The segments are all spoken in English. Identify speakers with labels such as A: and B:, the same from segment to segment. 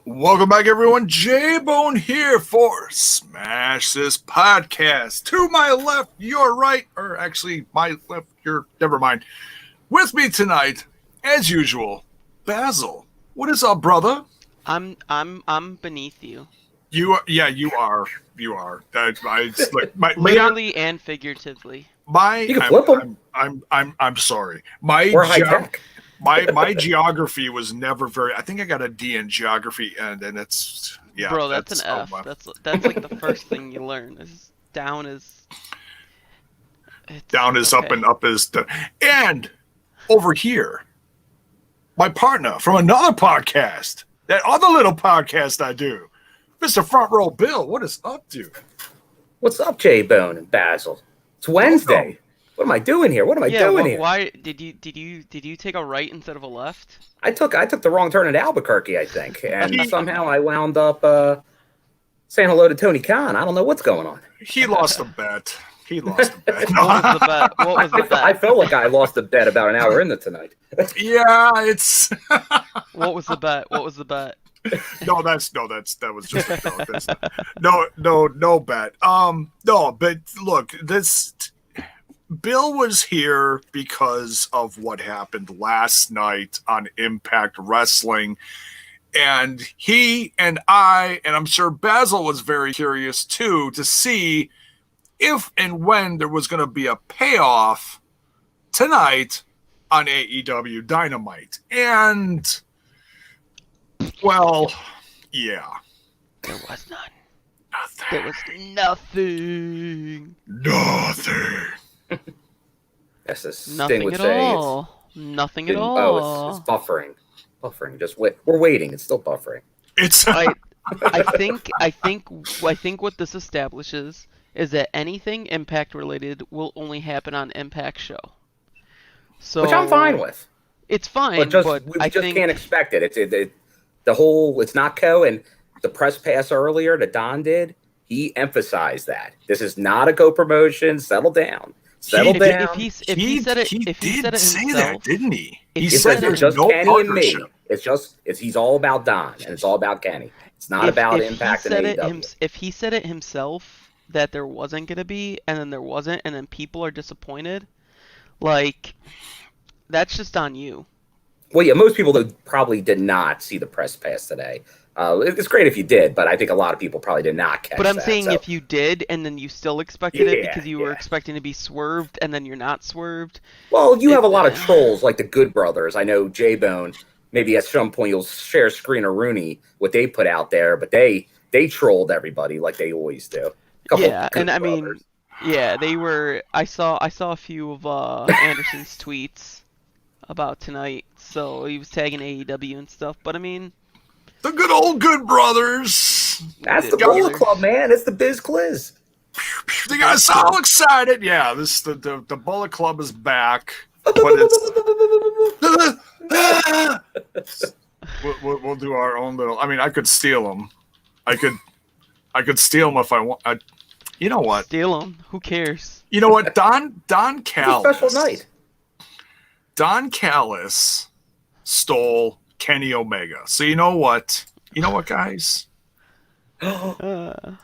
A: Welcome back, everyone. JAYBONE here for Smash This Podcast. To my left, your right, or actually my left, your never mind. With me tonight, as usual, Basil. What is up, brother?
B: I'm beneath you.
A: You are. You are. It's like
B: literally and figuratively.
C: You can flip them.
A: I'm sorry.
C: We're high tech.
A: My geography was never very. I think I got a D in geography, and it's
B: Bro, that's an F. That's like the first thing you learn. Down is
A: up and up is and over here, my partner from another podcast, that other little podcast I do, Mr. Front Row Bill. What is up, dude?
C: What's up, JAYBONE and Basil? It's Wednesday. What am I doing here? What am I doing here?
B: Why did you take a right instead of a left?
C: I took the wrong turn at Albuquerque, I think, and somehow I wound up saying hello to Tony Khan. I don't know what's going on.
A: He lost a bet.
B: What was the bet?
C: I felt like I lost a bet about an hour into tonight.
A: Yeah, it's.
B: What was the bet?
A: No, that was just a joke. No bet. No, but look, this. Bill was here because of what happened last night on Impact Wrestling. And he and I, and I'm sure Basil was very curious too, to see if and when there was going to be a payoff tonight on AEW Dynamite. And, well, yeah.
B: There was none.
A: Nothing.
B: There was nothing.
A: Nothing.
C: Yes, this
B: Nothing
C: Sting would
B: at
C: say
B: all. Nothing at all.
C: Oh, it's buffering. Just wait. We're waiting. It's still buffering.
A: It's.
B: I think what this establishes is that anything Impact related will only happen on Impact show. So,
C: which I'm fine with.
B: It's fine,
C: we just can't expect it. It's not Co. And the press pass earlier that Don did, he emphasized that this is not a co-promotion. Settle down. Settle down.
B: If he said it himself,
A: say that, didn't he?
C: He said there's just no Kenny and me. He's all about Don, and it's all about Kenny. It's not about Impact and AEW.
B: If he said it himself that there wasn't going to be, and then there wasn't, and then people are disappointed, like, that's just on you.
C: Well, yeah, most people probably did not see the press pass today. It's great if you did, but I think a lot of people probably did not catch that.
B: But I'm saying if you did, and then you still expected it because you were expecting to be swerved, and then you're not swerved.
C: Well, you have a lot of trolls like the Good Brothers. I know JAYBONE, maybe at some point you'll share screen of Rooney, what they put out there, but they trolled everybody like they always do.
B: And I mean, they were. I saw a few of Anderson's tweets about tonight, so he was tagging AEW and stuff, but I mean.
A: The good old Good Brothers.
C: That's the Bullet Club, man. It's the Biz Cliz.
A: They got us all excited. Yeah, the Bullet Club is back. But it's we'll do our own little. I mean, I could steal them. I could steal them if I want. You know what?
B: Steal them. Who cares?
A: You know what? Don Callis.
C: It's a special night.
A: Don Callis stole Kenny Omega. So you know what? Guys?
B: Look at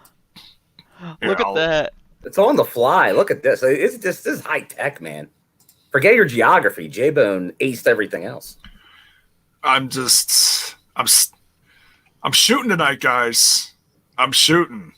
B: that.
C: It's on the fly. Look at this. This is high tech, man. Forget your geography. JAYBONE aced everything else.
A: I'm shooting tonight, guys. I'm shooting.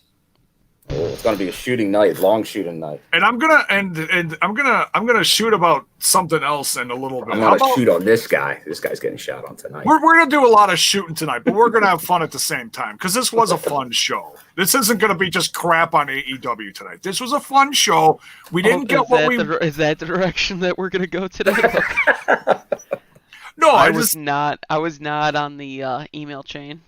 C: Oh, it's gonna be a shooting night, long shooting night.
A: And I'm gonna shoot about something else in a little bit.
C: I'm gonna shoot on this guy. This guy's getting shot on tonight.
A: We're gonna do a lot of shooting tonight, but we're gonna have fun at the same time because this was a fun show. This isn't gonna be just crap on AEW tonight. This was a fun show. We didn't get what we.
B: Is that the direction that we're gonna go today?
A: No,
B: I was not on the email chain.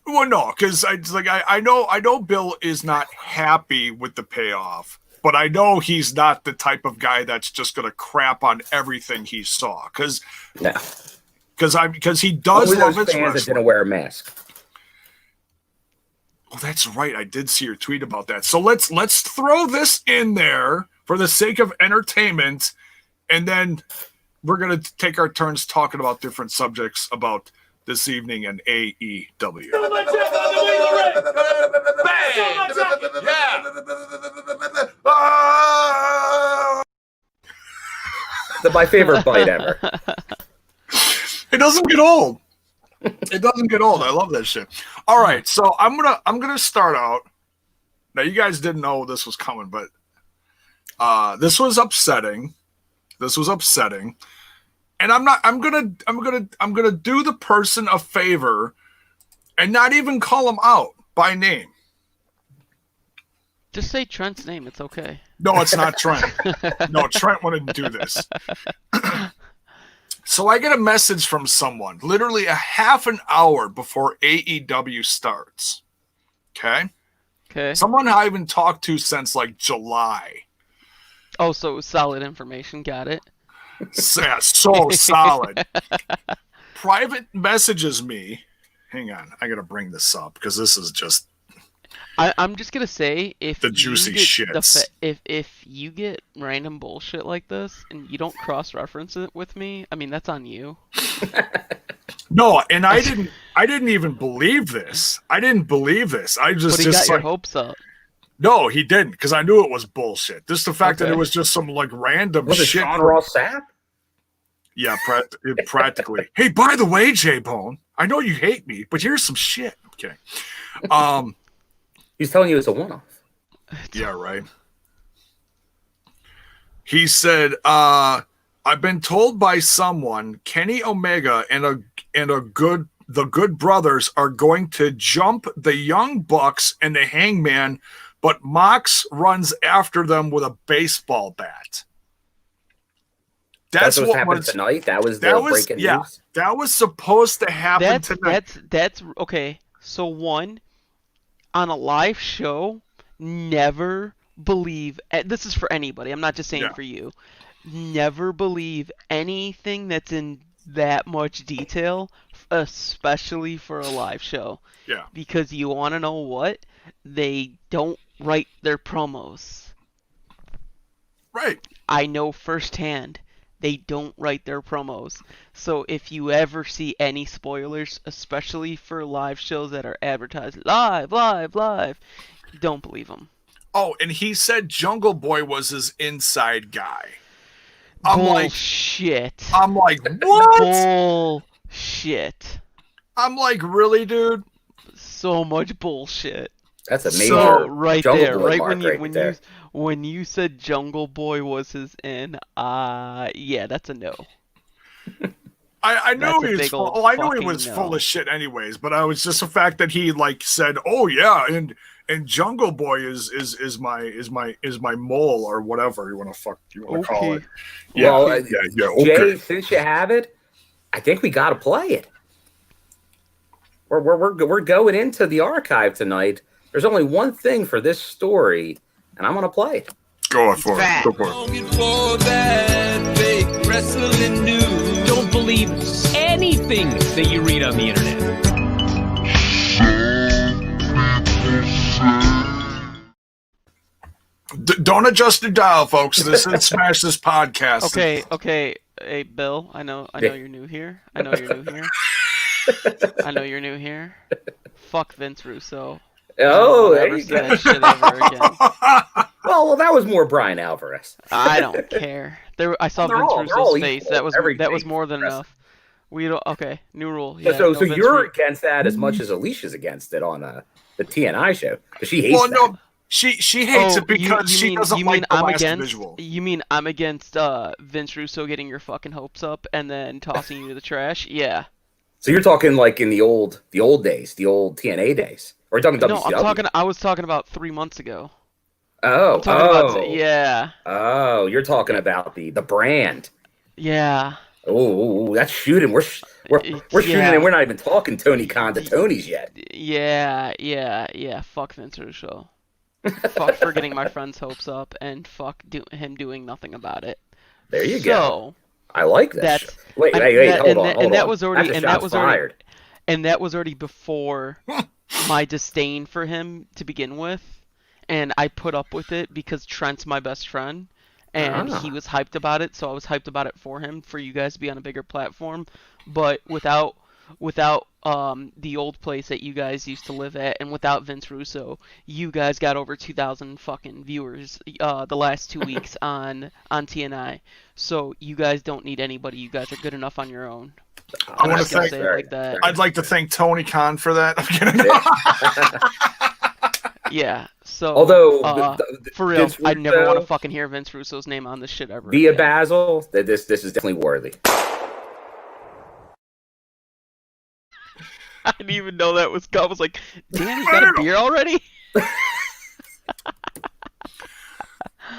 A: Well, no, because I know Bill is not happy with the payoff, but I know he's not the type of guy that's just going to crap on everything he saw. Because he does love his wrestling.
C: That didn't wear a mask.
A: Oh, that's right. I did see your tweet about that. So let's throw this in there for the sake of entertainment, and then we're going to take our turns talking about different subjects about this evening in AEW.
C: My favorite bite ever.
A: It doesn't get old. It doesn't get old. I love that shit. All right, so I'm gonna start out. Now you guys didn't know this was coming, but this was upsetting. And I'm gonna do the person a favor and not even call him out by name.
B: Just say Trent's name. It's okay.
A: No, it's not Trent. No, Trent wouldn't do this. So I get a message from someone literally a half an hour before AEW starts. Okay? Someone I haven't talked to since like July.
B: Oh, so it was solid information. Got it.
A: Yeah, so solid. Private messages me. Hang on, I gotta bring this up because this is just.
B: I'm just gonna say if
A: the juicy shits.
B: If you get random bullshit like this and you don't cross-reference it with me, I mean that's on you.
A: No, and I didn't even believe this. I just
B: But he got your hopes up.
A: No, he didn't, because I knew it was bullshit. Just the fact that it was just some like random
C: was
A: shit.
C: Was it Sean Ross Sapp?
A: Yeah, practically. Hey, by the way, J-Bone, I know you hate me, but here's some shit. Okay.
C: He's telling you it's a one-off.
A: Yeah, right. He said, I've been told by someone Kenny Omega and the Good Brothers are going to jump the Young Bucks and the Hangman, but Mox runs after them with a baseball bat.
C: That's what happened tonight. That was breaking news.
A: That was supposed to happen tonight.
B: That's okay. So one, on a live show, never believe. This is for anybody. I'm not just saying for you. Never believe anything that's in that much detail, especially for a live show.
A: Yeah.
B: Because you want to know what? They don't write their promos.
A: Right.
B: I know firsthand. They don't write their promos. So if you ever see any spoilers, especially for live shows that are advertised live, don't believe them.
A: Oh, and he said Jungle Boy was his inside guy.
B: Bullshit.
A: I'm like, what?
B: Bullshit.
A: I'm like, really, dude?
B: So much bullshit.
C: That's a major
B: right
C: Jungle
B: there,
C: Boy
B: right
C: mark
B: when you said Jungle Boy was his in, yeah, that's a no.
A: I knew he was full. Well, I knew he was full of shit, anyways. But I was just the fact that he like said, "Oh yeah," and Jungle Boy is my mole or whatever you want to call it. Yeah,
C: well,
A: yeah. Okay.
C: Jay, since you have it, I think we got to play it. We're going into the archive tonight. There's only one thing for this story, and I'm going to play it.
A: Go for it.
D: Don't believe anything that you read on the internet.
A: Don't adjust your dial, folks. This is Smash This Podcast.
B: Okay. Hey, Bill, I know you're new here. I know you're new here. Fuck Vince Russo.
C: Oh, there you
B: go. That shit ever again.
C: Well, that was more Brian Alvarez.
B: I don't care. I saw Vince Russo's face. That was more than enough. We don't. Okay, new rule. Yeah,
C: so you're against that as much as Alicia's against it on the TNI show because she hates that.
A: No, she hates it because she doesn't like the last visual.
B: You mean I'm against Vince Russo getting your fucking hopes up and then tossing you to the trash? Yeah.
C: So you're talking like in the old days, the old TNA days. Or are you talking WCW?
B: No, I was talking about 3 months ago.
C: Yeah. Oh, you're talking about the brand.
B: Yeah.
C: Oh, that's shooting. We're shooting, and we're not even talking Tony Khan to Tony's yet.
B: Yeah. Fuck Vince Russo. Fuck for getting my friend's hopes up, and fuck him doing nothing about it.
C: There you go. I like that. Wait, hold on.
B: And that was already before my disdain for him to begin with, and I put up with it because Trent's my best friend, and he was hyped about it, so I was hyped about it for him, for you guys to be on a bigger platform. But without without the old place that you guys used to live at, and without Vince Russo, you guys got over 2,000 fucking viewers the last 2 weeks on TNI. So you guys don't need anybody. You guys are good enough on your own.
A: I want to thank.
B: Say it like that.
A: I'd like to thank Tony Khan for that. I'm kidding.
B: Yeah. So,
C: although
B: for real,
C: Vince
B: I never
C: Russo,
B: want to fucking hear Vince Russo's name on this shit ever.
C: Via
B: again.
C: Basil, this is definitely worthy.
B: I didn't even know that was. I was like, damn, you got a beer already?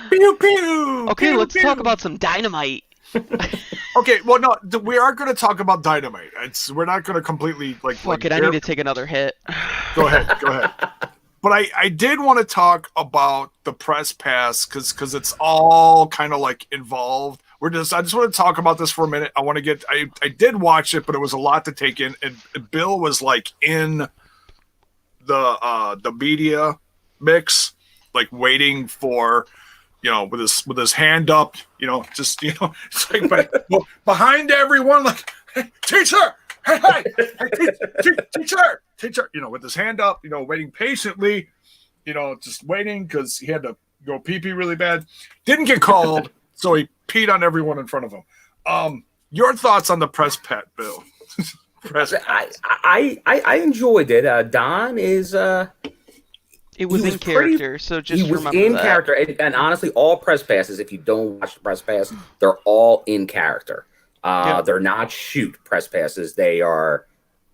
A: Pew pew.
B: Okay,
A: pew,
B: let's
A: pew.
B: talk about some Dynamite.
A: Okay, well, no, we are going to talk about Dynamite. We're not going to completely
B: Fuck it, I need to take another hit.
A: Go ahead. But I did want to talk about the press pass because it's all kind of like involved. I just want to talk about this for a minute. I did watch it, but it was a lot to take in. And Bill was like in the media mix, like waiting for, with his hand up, just it's like behind everyone, like, hey, teacher, hey, teacher, with his hand up, waiting patiently, just waiting because he had to go pee-pee really bad. Didn't get called, so he peed on everyone in front of him. Your thoughts on the press pat, Bill?
C: I enjoyed it. Don is
B: it was in character, so just
C: he was
B: remember
C: in
B: that.
C: character, and honestly, all press passes, if you don't watch the press pass, they're all in character. They're not shoot press passes; they are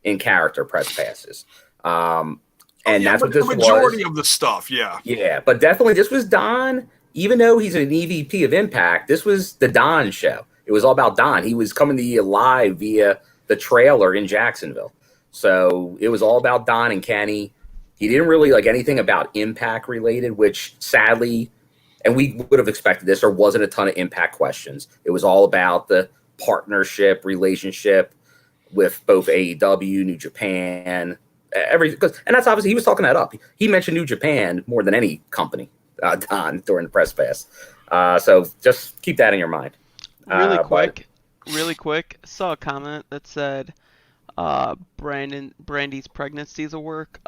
C: in character press passes. And that's what this was.
A: The majority of the stuff, yeah.
C: Yeah, but definitely this was Don. Even though he's an EVP of Impact, this was the Don show. It was all about Don. He was coming to you live via the trailer in Jacksonville. So it was all about Don and Kenny. He didn't really like anything about Impact related, which sadly, and we would have expected this, there wasn't a ton of Impact questions. It was all about the partnership, relationship with both AEW, New Japan, and that's obviously, he was talking that up. He mentioned New Japan more than any company, Don, during the press pass. So just keep that in your mind.
B: Really quick, saw a comment that said Brandy's pregnancy is a work.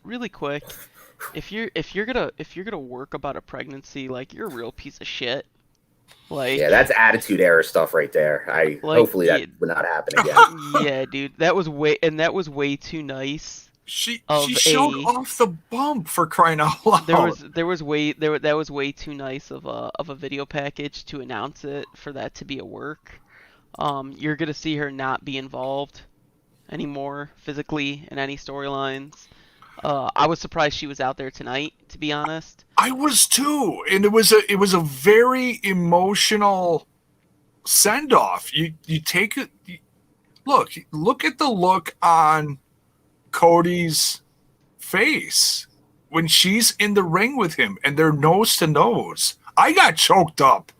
B: Really quick, if you're gonna work about a pregnancy, like, you're a real piece of shit. Like,
C: yeah, that's attitude error stuff right there. Hopefully that would not happen again.
B: Yeah, dude, that was way too nice.
A: She showed off the bump, for crying out loud.
B: That was way too nice of a video package to announce it for that to be a work. You're gonna see her not be involved anymore physically in any storylines. I was surprised she was out there tonight, to be honest.
A: I was too, and it was a very emotional send off. You take it. Look at the look on Cody's face when she's in the ring with him, and they're nose to nose. I got choked up.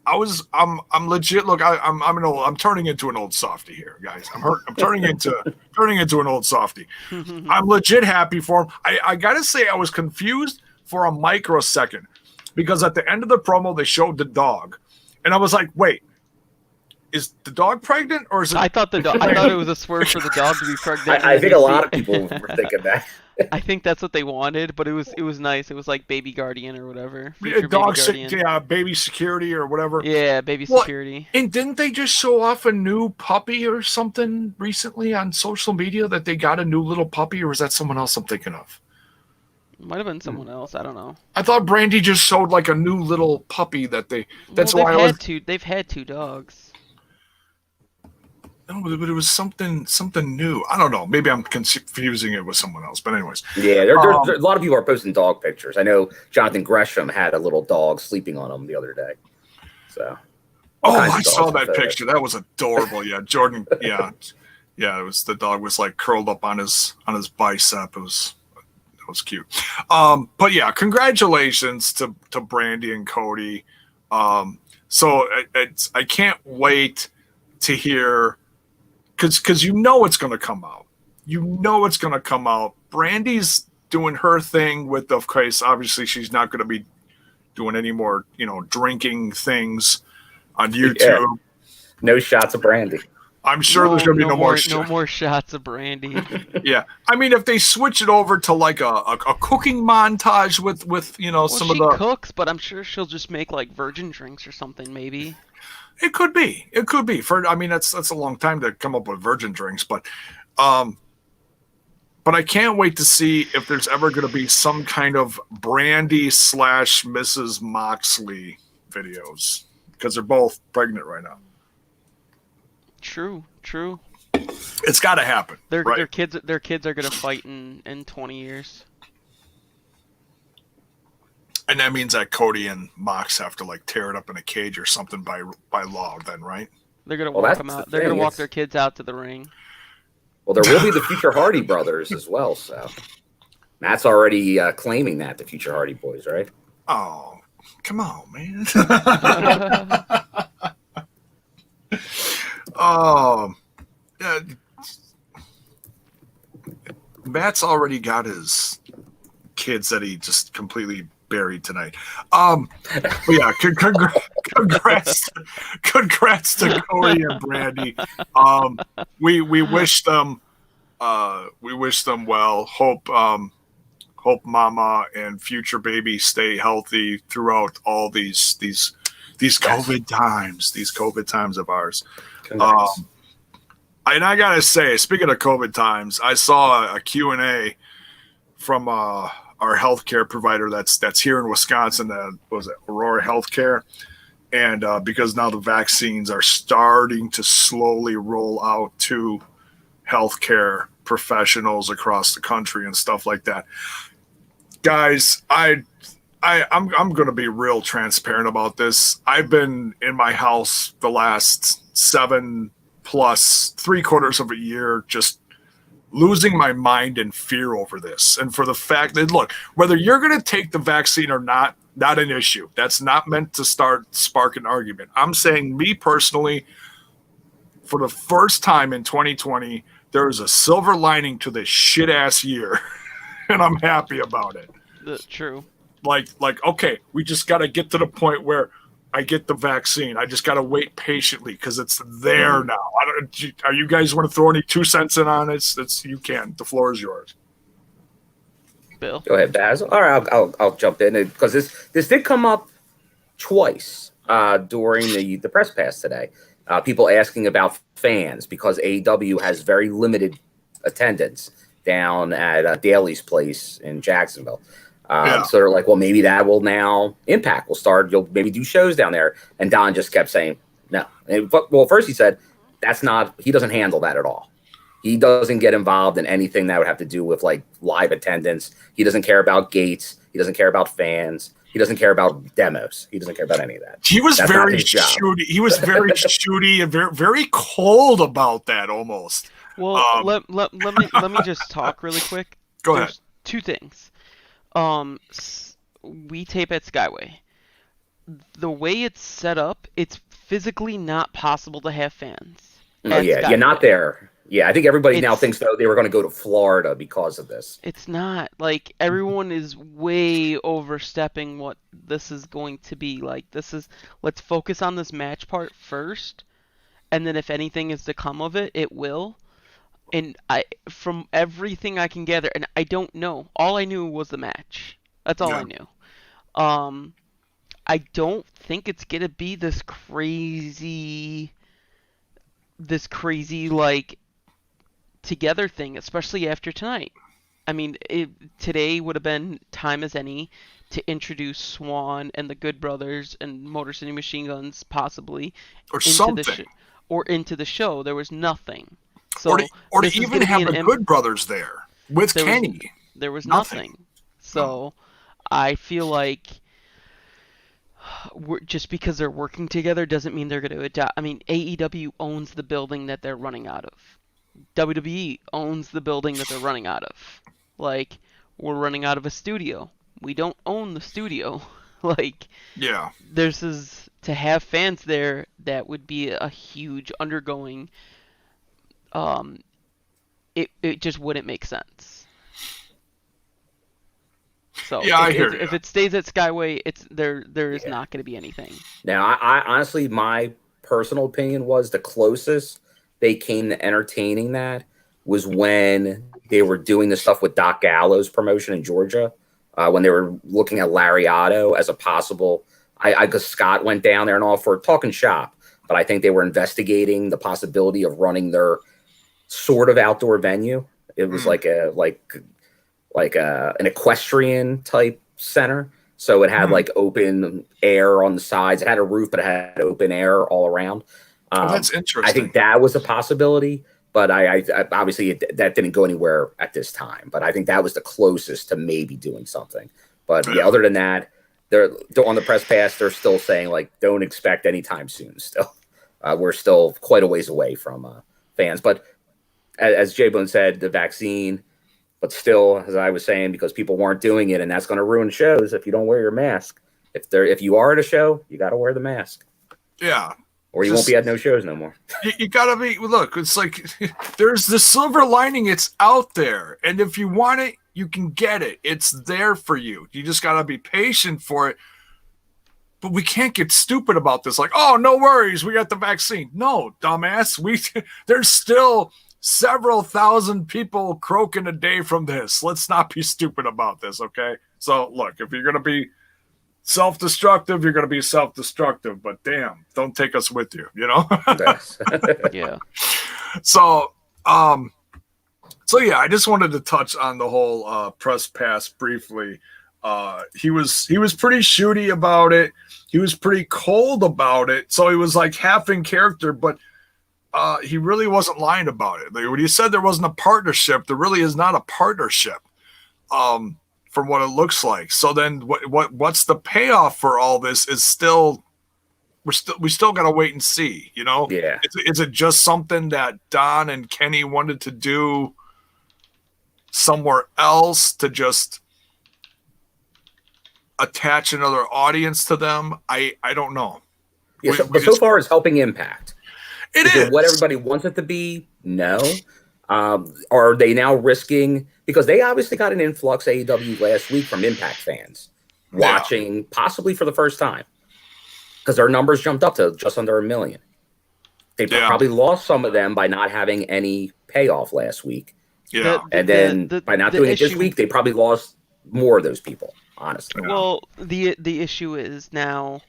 A: I'm legit. Look, I'm turning into an old softie here, guys. I'm turning into an old softie. I'm legit happy for him. I gotta say, I was confused for a microsecond because at the end of the promo they showed the dog, and I was like, wait, is the dog pregnant or is it?
B: I thought it was a swerve for the dog to be pregnant.
C: I think a lot of people were thinking that.
B: I think that's what they wanted, but it was nice. It was like Baby Guardian or whatever.
A: Baby security or whatever.
B: Yeah, baby security.
A: And didn't they just show off a new puppy or something recently on social media that they got a new little puppy, or is that someone else I'm thinking of?
B: Might have been someone else. I don't know.
A: I thought Brandy just showed like a new little puppy that they. That's why
B: They've had two dogs.
A: No, but it was something new. I don't know. Maybe I'm confusing it with someone else. But anyways.
C: Yeah, there a lot of people are posting dog pictures. I know Jonathan Gresham had a little dog sleeping on him the other day. So.
A: I saw that picture. That was adorable. Yeah, Jordan. Yeah. It was, the dog was like curled up on his bicep. That was cute. But yeah, congratulations to Brandy and Cody. So I can't wait to hear. Because it's going to come out. It's going to come out. Brandy's doing her thing with the case. Obviously, she's not going to be doing any more, drinking things on YouTube.
C: Yeah. No shots of Brandy.
A: I'm sure there's going to be no more
B: no more shots of Brandy.
A: Yeah, I mean, if they switch it over to like a cooking montage with some of the
B: cooks, but I'm sure she'll just make like virgin drinks or something. Maybe
A: it could be. I mean, that's a long time to come up with virgin drinks, but I can't wait to see if there's ever going to be some kind of Brandy / Mrs. Moxley videos, because they're both pregnant right now.
B: True.
A: It's got to happen.
B: Their kids are gonna fight in 20 years.
A: And that means that Cody and Mox have to like tear it up in a cage or something by law, then, right?
B: They're gonna walk them out. They're gonna walk their kids out to the ring.
C: Well, there will be the future Hardy brothers as well. So Matt's already claiming that, the future Hardy boys, right?
A: Oh, come on, man. Matt's already got his kids that he just completely buried tonight. But yeah, congrats to Cody and Brandy. We wish them well. Hope Mama and future baby stay healthy throughout all these COVID times, these COVID times of ours. And I gotta say, speaking of COVID times, I saw a Q&A from our healthcare provider that's here in Wisconsin. Was it Aurora Healthcare? And because now the vaccines are starting to slowly roll out to healthcare professionals across the country and stuff like that. Guys, I'm going to be real transparent about this. I've been in my house the last 7 plus 3/4 of a year, just losing my mind in fear over this. And for the fact that, look, whether you're going to take the vaccine or not an issue. That's not meant to spark an argument. I'm saying, me personally, for the first time in 2020, there is a silver lining to this shit ass year. And I'm happy about it.
B: That's true.
A: Like, okay, we just got to get to the point where I get the vaccine. I just got to wait patiently because it's there now. Are you guys want to throw any 2 cents in on it? You can. The floor is yours.
B: Bill,
C: go ahead, Basil. All right, I'll jump in because this did come up twice during the press pass today. People asking about fans because AEW has very limited attendance down at Daly's place in Jacksonville. So they're like, well, maybe that will now impact. You'll maybe do shows down there. And Don just kept saying no. Well, first he said he doesn't handle that at all. He doesn't get involved in anything that would have to do with like live attendance. He doesn't care about gates. He doesn't care about fans. He doesn't care about demos. He doesn't care about any of that.
A: He was very shooty. He was very shooty and very, very cold about that almost.
B: Well, let me just talk really quick.
A: Go ahead.
B: 2 things. We tape at Skyway. The way it's set up, it's physically not possible to have fans.
C: Oh yeah, Skyway. You're not there. Yeah, I think everybody now thinks though they were going to go to Florida because of this.
B: It's not. Like, everyone is way overstepping what this is going to be. Like, let's focus on this match part first, and then if anything is to come of it, it will. And from everything I can gather, and I don't know, all I knew was the match. That's all I knew. I don't think it's gonna be this crazy like together thing, especially after tonight. I mean, today would have been time as any to introduce Swan and the Good Brothers and Motor City Machine Guns, possibly,
A: or something,
B: into the show. There was nothing. So
A: or to even have the Good Brothers there with Kenny.
B: There was nothing. So I feel like just because they're working together doesn't mean they're going to adapt. I mean, AEW owns the building that they're running out of. WWE owns the building that they're running out of. Like, we're running out of a studio. We don't own the studio. Like,
A: yeah,
B: to have fans there, that would be a huge undergoing. It just wouldn't make sense. So
A: yeah, I hear you.
B: If it stays at Skyway, there is not going to be anything.
C: Now, I honestly, my personal opinion was the closest they came to entertaining that was when they were doing the stuff with Doc Gallows promotion in Georgia, when they were looking at Lariato as a possible. Because Scott went down there and all for talking shop, but I think they were investigating the possibility of running their sort of outdoor venue. It was like an equestrian type center. So it had like open air on the sides. It had a roof, but it had open air all around.
A: That's interesting.
C: I think that was a possibility, but I obviously that didn't go anywhere at this time. But I think that was the closest to maybe doing something. But yeah, other than that, they're on the press pass. They're still saying like, don't expect anytime soon. Still, we're still quite a ways away from fans. But as JAYBONE said, the vaccine. But still, as I was saying, because people weren't doing it, and that's going to ruin shows if you don't wear your mask. If you are at a show, you got to wear the mask.
A: Yeah.
C: Or you won't be at no shows no more.
A: You got to be, look, it's like there's the silver lining. It's out there. And if you want it, you can get it. It's there for you. You just got to be patient for it. But we can't get stupid about this. Like, oh, no worries. We got the vaccine. No, dumbass. There's still several thousand people croaking a day from this. Let's not be stupid about this, okay? So, look, if you're going to be self-destructive, you're going to be self-destructive. But damn, don't take us with you, you know?
B: Yeah.
A: So yeah, I just wanted to touch on the whole press pass briefly. He was pretty shooty about it. He was pretty cold about it. So he was like half in character, but he really wasn't lying about it. Like, when he said there wasn't a partnership, there really is not a partnership, from what it looks like. So then, what's the payoff for all this? Is still we still got to wait and see. You know,
C: yeah.
A: Is it just something that Don and Kenny wanted to do somewhere else to just attach another audience to them? I don't know.
C: Yeah, but so far it's helping Impact.
A: Is
C: it what everybody wants it to be? No. Are they now risking, because they obviously got an influx AEW last week from Impact fans watching possibly for the first time, because their numbers jumped up to just under 1 million. They probably lost some of them by not having any payoff last week.
A: Yeah.
C: And then by not doing it this week, they probably lost more of those people, honestly.
B: Well, the issue is now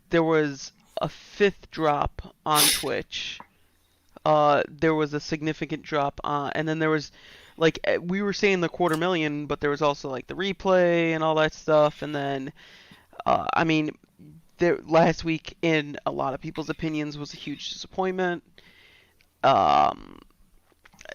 B: there was a 5th drop on Twitch. There was a significant drop and then there was, like, we were saying the 250,000, but there was also like the replay and all that stuff. And then, I mean, last week, in a lot of people's opinions, was a huge disappointment.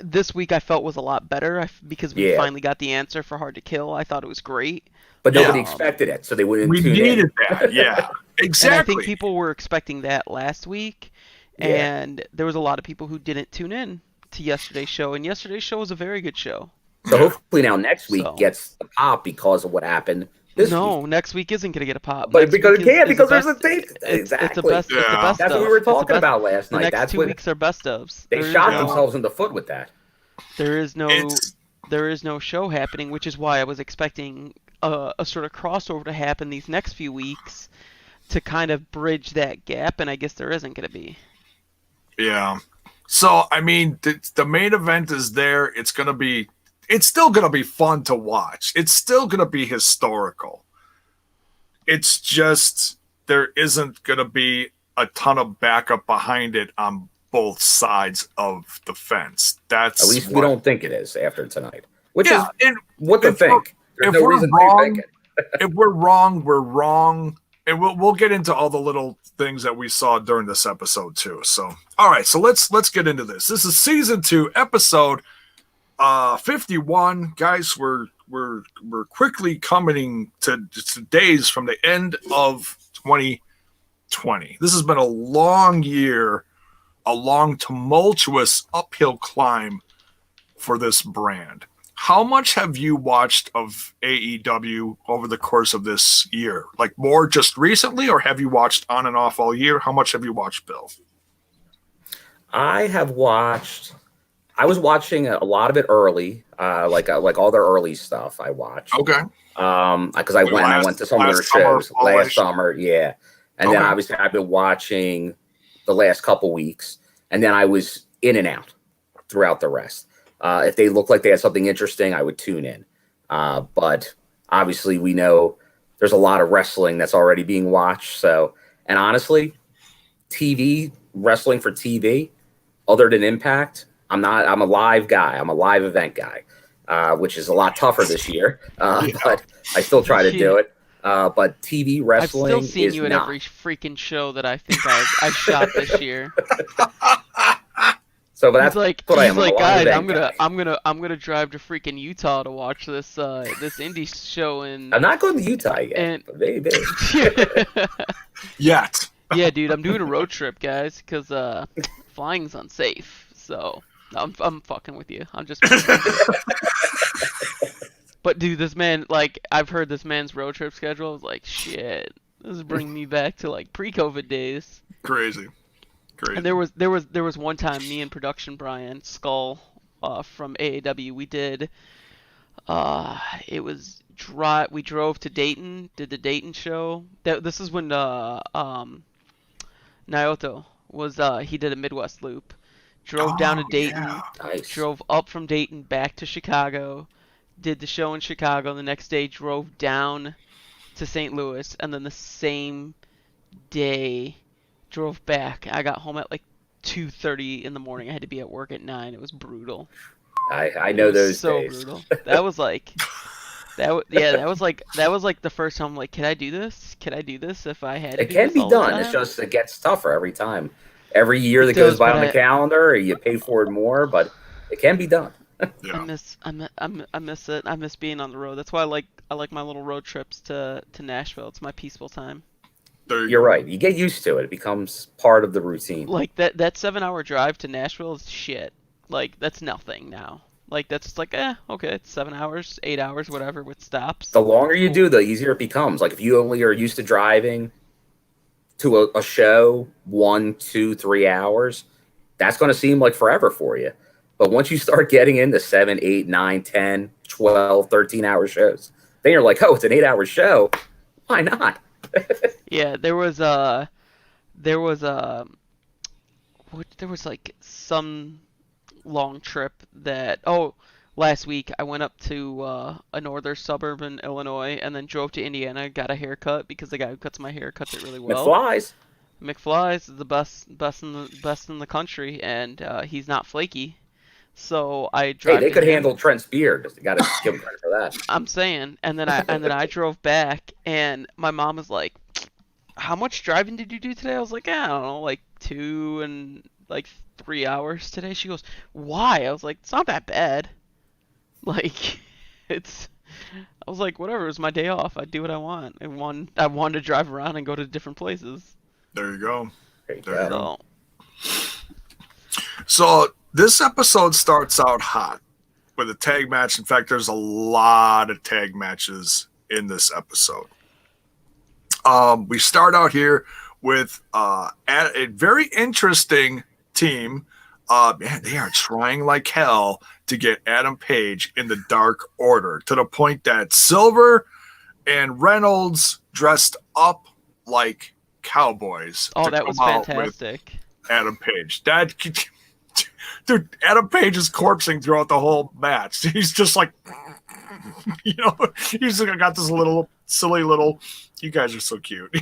B: This week I felt was a lot better because we finally got the answer for Hard to Kill. I thought it was great.
C: But nobody expected it, so they wouldn't tune in.
A: We needed that, yeah. Exactly.
B: And I think people were expecting that last week, and there was a lot of people who didn't tune in to yesterday's show, and yesterday's show was a very good show.
C: So hopefully now next week gets the pop because of what happened this week.
B: Next week isn't going to get a pop.
C: But because it can't, because there's a thing. Exactly.
B: It's the best
C: That's what we were talking about last night.
B: The next 2 weeks are best ofs.
C: They shot themselves in the foot with that.
B: There is no show happening, which is why I was expecting a sort of crossover to happen these next few weeks to kind of bridge that gap, and I guess there isn't going to be.
A: Yeah. So, I mean, the main event is there. It's still going to be fun to watch. It's still going to be historical. It's just there isn't going to be a ton of backup behind it on both sides of the fence. That's
C: at least we don't think it is after tonight. Which is
A: and
C: what to think. There's no reason
A: wrong,
C: to think it.
A: If we're wrong, we're wrong. And we'll get into all the little things that we saw during this episode too. So, all right, so let's get into this. This is season 2, episode 51. Guys, we're quickly coming to days from the end of 2020. This has been a long year, a long tumultuous uphill climb for this brand. How much have you watched of AEW over the course of this year? Like, more just recently, or have you watched on and off all year? How much have you watched, Bill?
C: I was watching a lot of it early, like all their early stuff I watched.
A: Okay.
C: Because I went to some of their shows last summer, yeah. And then obviously I've been watching the last couple weeks. and then I was in and out throughout the rest. If they looked like they had something interesting, I would tune in. But obviously, we know there's a lot of wrestling that's already being watched. So, and honestly, TV wrestling for TV, other than Impact, I'm a live guy. I'm a live event guy, which is a lot tougher this year. But I still try to do it. But TV wrestling,
B: I've still seen
C: is
B: you at
C: not.
B: every freaking show that I think I've shot this year.
C: So, but that's
B: He's like,
C: what I am.
B: guys, I'm gonna drive to freaking Utah to watch this this indie show and
C: I'm not going to Utah yet.
B: and
C: But maybe.
A: Yet.
B: yeah, dude, I'm doing a road trip, guys, because flying's unsafe. So I'm fucking with you. I'm just. But dude, this man, like, I've heard this man's road trip schedule. I was like, shit, this is bringing me back to like pre-COVID days.
A: Crazy.
B: And there was one time me and production Brian Skull from AEW, we did we drove to Dayton, did the Dayton show. This is when Naoto was he did a Midwest loop. Drove down to Dayton,
C: Nice.
B: drove up from Dayton back to Chicago, did the show in Chicago. The next day drove down to St. Louis, and then the same day drove back. I got home at like 2:30 in the morning. I had to be at work at 9. It was brutal.
C: I know
B: It was
C: those
B: so
C: days.
B: brutal. That was like that was like the first time I'm like, can I do this? Can I do this if I had to
C: It
B: do
C: can
B: this
C: be
B: all the
C: done.
B: time?
C: It's just it gets tougher every time. Every year
B: It
C: that goes
B: does,
C: by
B: but
C: on the calendar, you pay for it more, but it can be done.
A: Yeah.
B: I miss it. I miss being on the road. That's why I like my little road trips to Nashville. It's my peaceful time.
C: You're right. You get used to it. It becomes part of the routine.
B: Like that 7-hour drive to Nashville is shit. Like that's nothing now. Like that's just like okay, it's 7 hours, 8 hours, whatever with stops.
C: The longer you do, the easier it becomes. Like if you only are used to driving to a show 1, 2, 3 hours, that's going to seem like forever for you. But once you start getting into 7, 8, 9, 10, 12, 13-hour shows, then you're like, oh, it's an 8-hour show. Why not?
B: Yeah, there was like some long trip that last week I went up to a northern suburb in Illinois and then drove to Indiana, got a haircut because the guy who cuts my hair cuts it really well.
C: McFly's.
B: McFly's is the best in the country, and he's not flaky. So I drive.
C: Hey, they could
B: him.
C: handle Trent's beard. You got to give him credit for that.
B: I'm saying, and then I drove back, and my mom was like, "How much driving did you do today?" I was like, I don't know, like 2 and like 3 hours today. She goes, "Why?" I was like, "It's not that bad." Like, it's. I was like, whatever. It was my day off. I do what I want. I wanted to drive around and go to different places.
A: There you go.
C: There you
A: There you
C: go.
B: So,
A: So this episode starts out hot with a tag match. In fact, there's a lot of tag matches in this episode. We start out here with a very interesting team. Man, they are trying like hell to get Adam Page in the Dark Order to the point that Silver and Reynolds dressed up like cowboys.
B: oh,
A: to
B: that was
A: come out with
B: fantastic.
A: Adam Page. Dude, Adam Page is corpsing throughout the whole match. He's just like, he's got this little silly little. You guys are so cute,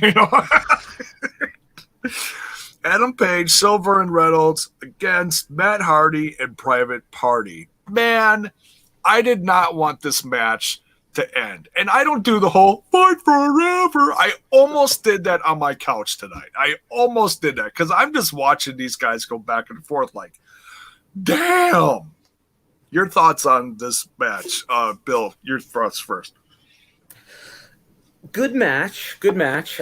A: Adam Page, Silver, and Reynolds against Matt Hardy and Private Party. Man, I did not want this match to end. And I don't do the whole fight forever. I almost did that on my couch tonight. I almost did that because I'm just watching these guys go back and forth like, damn. Your thoughts on this match, Bill? Your thoughts first.
C: Good match.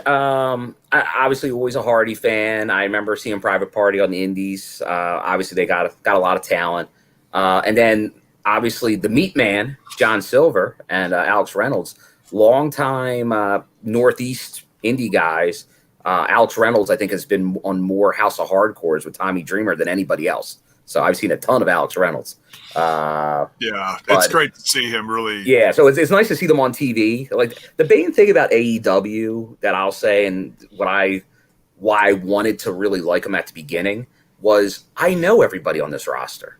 C: I obviously always a Hardy fan. I remember seeing Private Party on the Indies. Obviously, they got a lot of talent. And then, obviously, the Meat Man, John Silver, and Alex Reynolds, longtime Northeast indie guys. Alex Reynolds, I think, has been on more House of Hardcores with Tommy Dreamer than anybody else. So I've seen a ton of Alex Reynolds.
A: It's great to see him really.
C: Yeah, so it's nice to see them on TV. Like the main thing about AEW that I'll say, and why I wanted to really like them at the beginning, was I know everybody on this roster.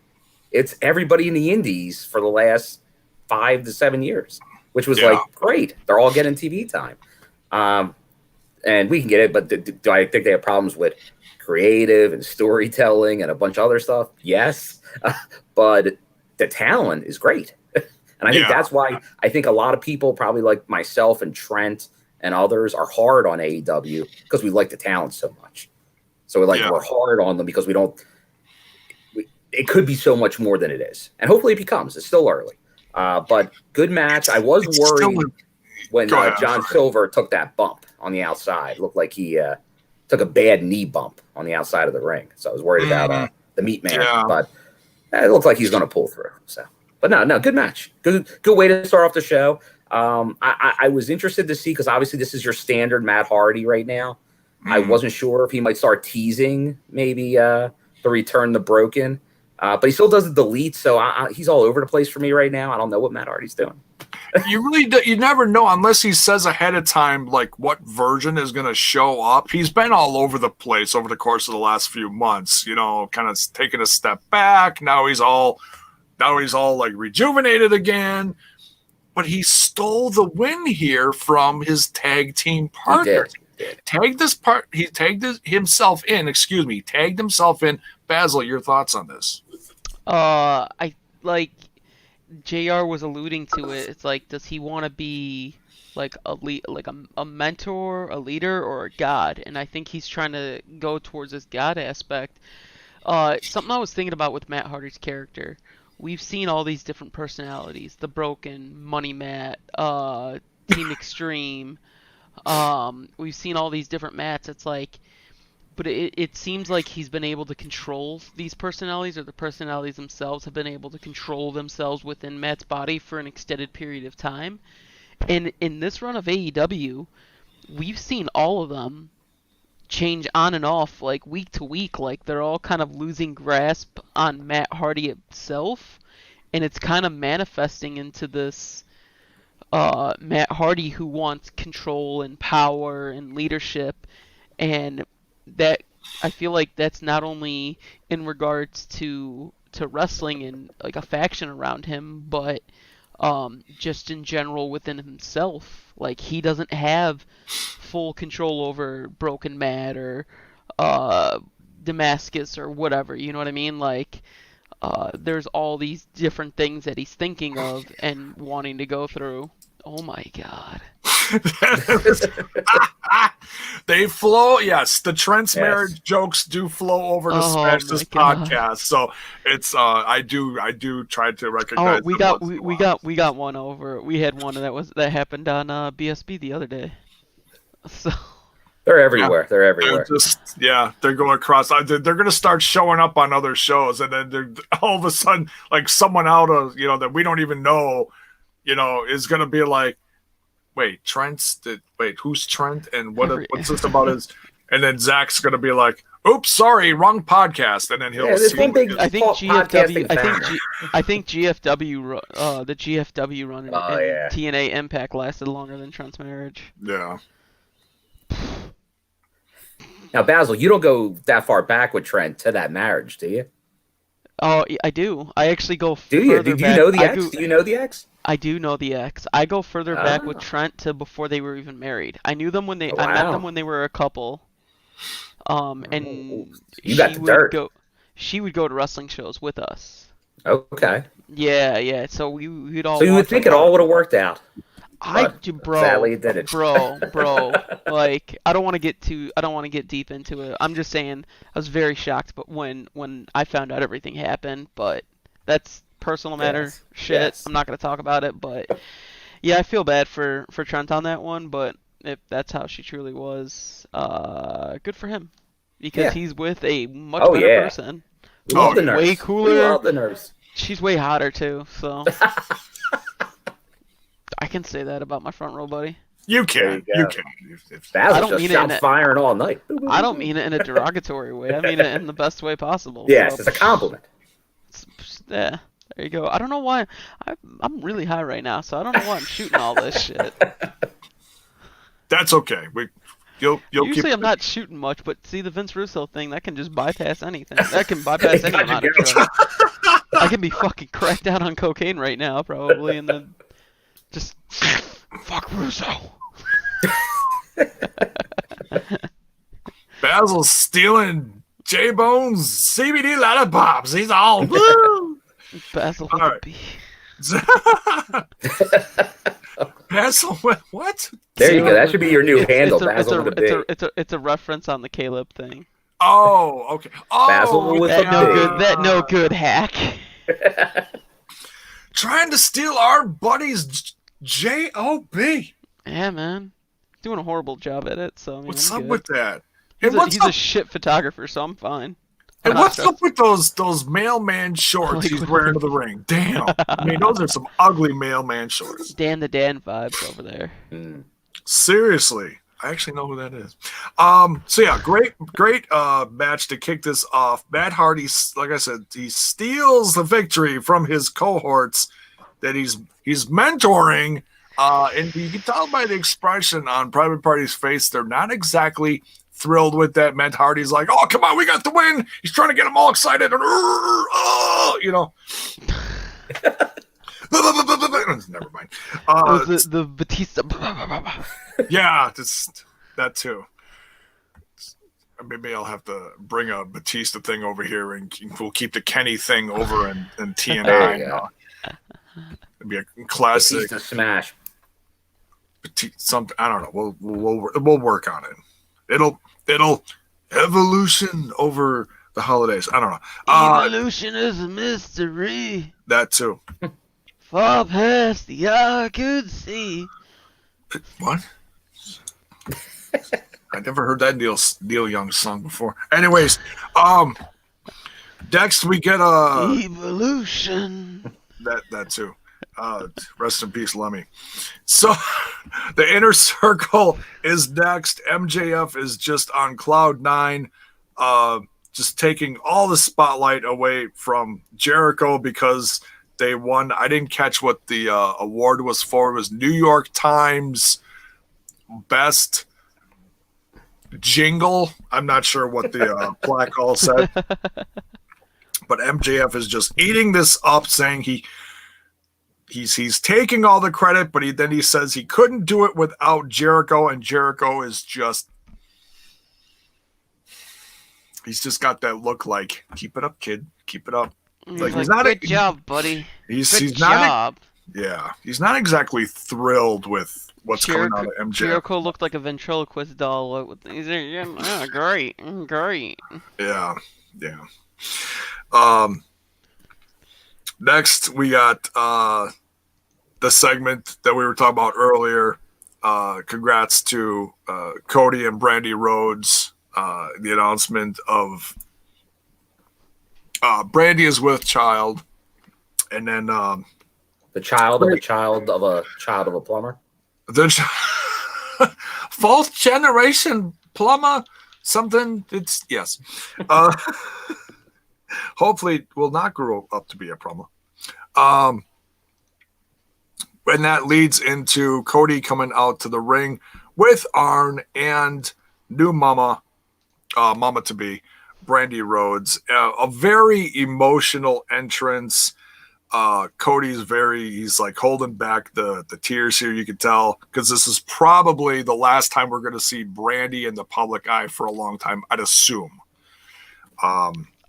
C: It's everybody in the indies for the last 5 to 7 years, which was like great. They're all getting TV time. And we can get it, but do I think they have problems with creative and storytelling and a bunch of other stuff? Yes. But the talent is great. And I think that's why I think a lot of people, probably like myself and Trent and others, are hard on AEW because we like the talent so much. So we're hard on them because it could be so much more than it is. And hopefully it becomes. It's still early. But good match. I was worried when John Silver took that bump on the outside. Looked like he took a bad knee bump on the outside of the ring. So I was worried about the meat man. But it looked like he's going to pull through. So, but no, good match. Good way to start off the show. I was interested to see, because obviously this is your standard Matt Hardy right now. I wasn't sure if he might start teasing maybe the return to Broken. But he still does the delete, so he's all over the place for me right now. I don't know what Matt Hardy's doing.
A: You never know unless he says ahead of time like what version is going to show up. He's been all over the place over the course of the last few months, kind of taking a step back. Now he's all like rejuvenated again. But he stole the win here from his tag team partner. He tagged himself in. Tagged himself in. Basil, your thoughts on this?
B: I like JR was alluding to it. It's like, does he want to be like a mentor, a leader, or a god? And I think he's trying to go towards this god aspect. Something I was thinking about with Matt Hardy's character. We've seen all these different personalities: the Broken, Money Matt, Team Extreme. We've seen all these different Matts. It's like, but it seems like he's been able to control these personalities, or the personalities themselves have been able to control themselves within Matt's body for an extended period of time. And in this run of AEW, we've seen all of them change on and off, like week to week. Like they're all kind of losing grasp on Matt Hardy himself, and it's kind of manifesting into this Matt Hardy who wants control and power and leadership. And that, I feel like that's not only in regards to wrestling and like a faction around him, but just in general within himself. Like he doesn't have full control over Broken Matt or Damascus or whatever, you know what I mean? Like there's all these different things that he's thinking of and wanting to go through. Oh my god.
A: They flow. Yes, the Trent's marriage jokes do flow over to Smash this podcast. So it's I do try to recognize.
B: Oh, we got one over. We had one that happened on BSB the other day. So
C: they're everywhere. They're everywhere.
A: They're going across. They're going to start showing up on other shows, and then they're all of a sudden like someone out of that we don't even know, is going to be like, wait, who's Trent? And what's this about his? And then Zach's gonna be like, "Oops, sorry, wrong podcast." And then he'll see.
B: I think GFW. I think GFW. The GFW run in TNA Impact lasted longer than Trent's marriage.
A: Yeah.
C: Now, Basil, you don't go that far back with Trent to that marriage, do you?
B: Oh, I do. I actually go.
C: Do you? Do you know the ex? Do you know the ex?
B: I do know the ex. I go further back with Trent to before they were even married. I knew them when I met them when they were a couple. And
C: you got the dirt.
B: She would go to wrestling shows with us.
C: Okay.
B: Yeah. So we'd all.
C: So you would think it all would have worked out.
B: Sadly,
C: it didn't.
B: Bro. Like, I don't want to get deep into it. I'm just saying I was very shocked, but when I found out everything happened, but that's personal matter shit. Yes. I'm not going to talk about it, but yeah, I feel bad for Trent on that one, but if that's how she truly was, good for him, because he's with a much better person.
C: Love the nurse.
B: Way cooler.
C: We love the nurse.
B: She's way hotter too, so I can say that about my front row buddy.
A: You can.
C: I don't mean it firing all night.
B: I don't mean it in a derogatory way. I mean it in the best way possible.
C: Yes, it's a compliment.
B: Yeah. There you go. I don't know why. I'm really high right now, so I don't know why I'm shooting all this shit.
A: That's okay.
B: Usually I'm not shooting much, but see the Vince Russo thing, that can just bypass anything. That can bypass any amount of drugs. I can be fucking cracked out on cocaine right now, probably, and then just fuck Russo.
A: Basil's stealing J-Bone's CBD lollipops. He's all woo.
B: Basil
A: All right. Basil, what?
C: There you go. That should be your new handle, Basil with a B.
B: It's a reference on the Caleb thing.
A: Oh, okay. Oh,
C: Basil with
B: That
C: a
B: no
C: B.
B: good. That no good hack.
A: Trying to steal our buddy's J-O-B.
B: Yeah, man. Doing a horrible job at it. So I mean,
A: What's
B: I'm
A: up
B: good.
A: with that?
B: He's a shit photographer, so I'm fine.
A: And what's up with those mailman shorts he's wearing to the ring? Damn. I mean, those are some ugly mailman shorts.
B: Dan the Dan vibes over there.
A: Seriously. I actually know who that is. So yeah, great match to kick this off. Matt Hardy, like I said, he steals the victory from his cohorts that he's mentoring. And you can tell by the expression on Private Party's face, they're not exactly thrilled with that. Matt Hardy's like, oh, come on, we got the win. He's trying to get them all excited. And, you know. Never mind.
B: The Batista.
A: Yeah, just that too. Maybe I'll have to bring a Batista thing over here, and we'll keep the Kenny thing over in TNI.
C: There you go.
A: It'd be a classic
C: Batista smash.
A: Something I don't know. We'll work on it. It'll evolution over the holidays. I don't know.
B: Evolution is a mystery.
A: That too.
B: Far past the eye could see.
A: What? I never heard that Neil Young song before. Anyways, next we get a
B: evolution.
A: That too. Rest in peace, Lemmy. So the Inner Circle is next. MJF is just on cloud nine, just taking all the spotlight away from Jericho because they won. I didn't catch what the award was for. It was New York Times Best Jingle. I'm not sure what the plaque all said. But MJF is just eating this up, saying he's taking all the credit, but he says he couldn't do it without Jericho, and Jericho is just he's just got that look like, keep it up, kid, keep it up.
B: Like he's not good job, buddy.
A: He's not he's not exactly thrilled with what's coming out of MJF.
B: Jericho looked like a ventriloquist doll. He's great.
A: Yeah. Next, we got the segment that we were talking about earlier. Congrats to Cody and Brandy Rhodes. The announcement of Brandy is with child, and then
C: the child of a child of a child of a plumber.
A: The fourth generation plumber. Something. It's yes. Hopefully, will not grow up to be a plumber. And that leads into Cody coming out to the ring with Arn and new mama to be, Brandy Rhodes. A very emotional entrance. He's like holding back the tears here, you can tell, because this is probably the last time we're going to see Brandy in the public eye for a long time, I'd assume.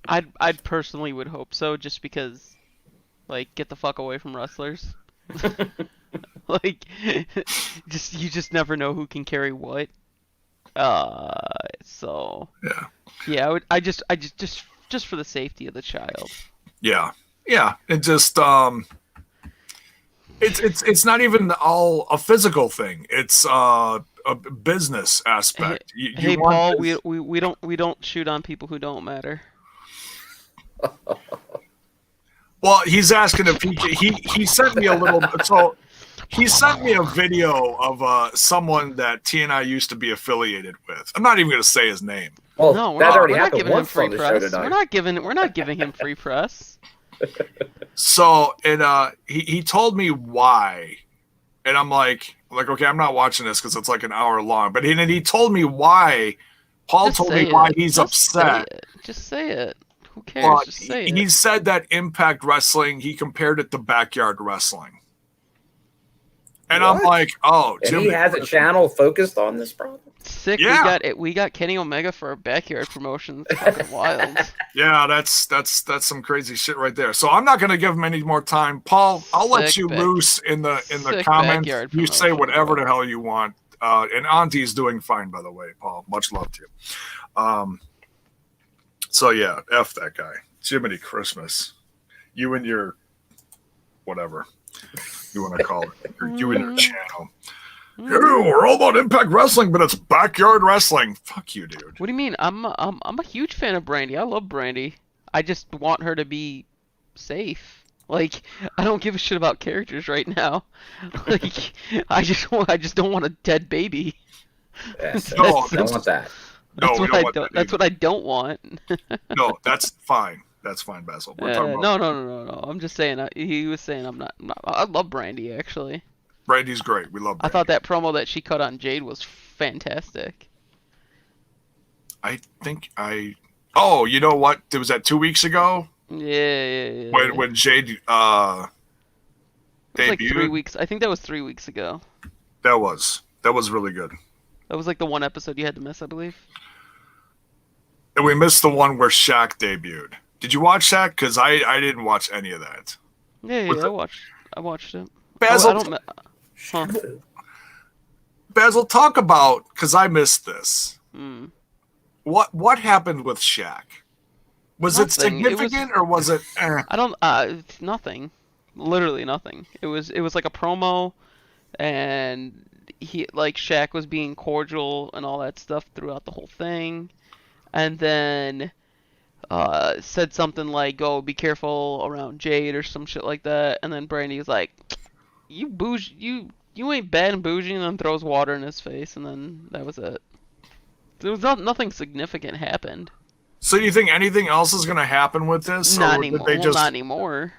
B: I'd personally would hope so, just because, like, get the fuck away from wrestlers. Like, you just never know who can carry what. So yeah, I just for the safety of the child.
A: Yeah, and just it's not even all a physical thing. It's a business aspect.
B: Hey Paul, we don't shoot on people who don't matter.
A: Well, he's asking if he sent me a little. So he sent me a video of someone that TNI used to be affiliated with. I'm not even going to say his name.
C: Well,
B: no, we're
C: that
B: not giving him free press. We're not giving him free press.
A: So he told me why And I'm like, okay, I'm not watching this because it's like an hour long. But he told me why. Paul told me why he's upset.
B: Just say it. Who cares?
A: Well,
B: Just say it.
A: He said that Impact Wrestling, he compared it to backyard wrestling. And
C: What?
A: I'm like, oh,
C: And
A: Jimmy
C: he has a channel focused on this problem.
B: Sick.
A: Yeah.
B: We got Kenny Omega for our backyard promotion. It's fucking wild.
A: Yeah, that's some crazy shit right there. So I'm not gonna give him any more time. Paul, I'll let you loose in the comments. You say whatever the hell you want. And Auntie's doing fine, by the way, Paul. Much love to you. So yeah, F that guy. Jiminy Christmas. You and your whatever you want to call it. You and your channel. Yeah, we're all about Impact Wrestling, but it's backyard wrestling. Fuck you, dude.
B: What do you mean? I'm a huge fan of Brandy. I love Brandy. I just want her to be safe. Like, I don't give a shit about characters right now. Like, I just don't want a dead baby.
C: Yes,
A: No,
C: I don't want that.
A: No, we don't want that.
B: That's what I don't want.
A: No, that's fine. That's fine, Basil. We're talking
B: no.
A: about
B: I'm just saying. He was saying I'm not. I love Brandy actually.
A: Brandy's great. We love Brandy.
B: I thought that promo that she cut on Jade was fantastic.
A: I think Oh, you know what? Was that 2 weeks ago?
B: Yeah.
A: When Jade
B: It was
A: debuted?
B: like 3 weeks. I think that was 3 weeks ago.
A: That was really good.
B: That was like the one episode you had to miss, I believe.
A: And we missed the one where Shaq debuted. Did you watch that? Because I didn't watch any of that.
B: Yeah, I watched it.
A: Basil, Basil, talk about, because I missed this. What happened with Shaq? Was it significant or was it?
B: I don't. Nothing. Literally nothing. It was like a promo, and Shaq was being cordial and all that stuff throughout the whole thing, and then said something like, "Go, be careful around Jade" or some shit like that, and then Brandy was like, "You ain't bad and bougie," and then throws water in his face, and then that was it. There was nothing significant happened.
A: So you think anything else is going to happen with this?
B: Not anymore. Not anymore.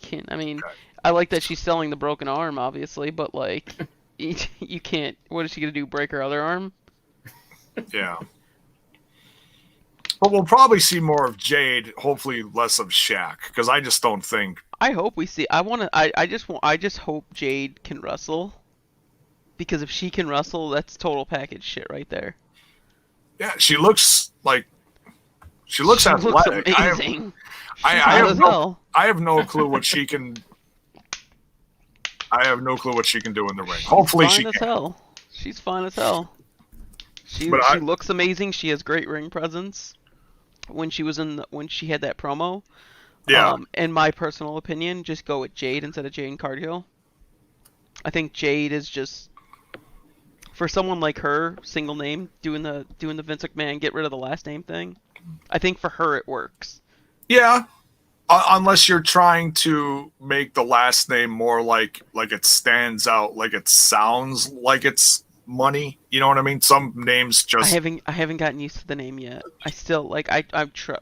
B: Can't. I mean, okay. I like that she's selling the broken arm, obviously, but like, you can't. What is she going to do? Break her other arm?
A: Yeah. But we'll probably see more of Jade. Hopefully, less of Shaq, because I just don't think.
B: I hope we see. I just hope Jade can wrestle. Because if she can wrestle, that's total package shit right there.
A: Yeah, she looks athletic. She looks
B: amazing.
A: I have no clue what she can. I have no clue what she can do in the ring. Hopefully, she can.
B: Hell. She's fine as hell. She looks amazing. She has great ring presence. When she had that promo.
A: Yeah.
B: In my personal opinion, just go with Jade instead of Jade Cargill. I think Jade is just, for someone like her, single name, doing the Vince McMahon get rid of the last name thing. I think for her it works.
A: Yeah, unless you're trying to make the last name more like it stands out, like it sounds like it's money. You know what I mean? Some names just.
B: I haven't gotten used to the name yet. I still like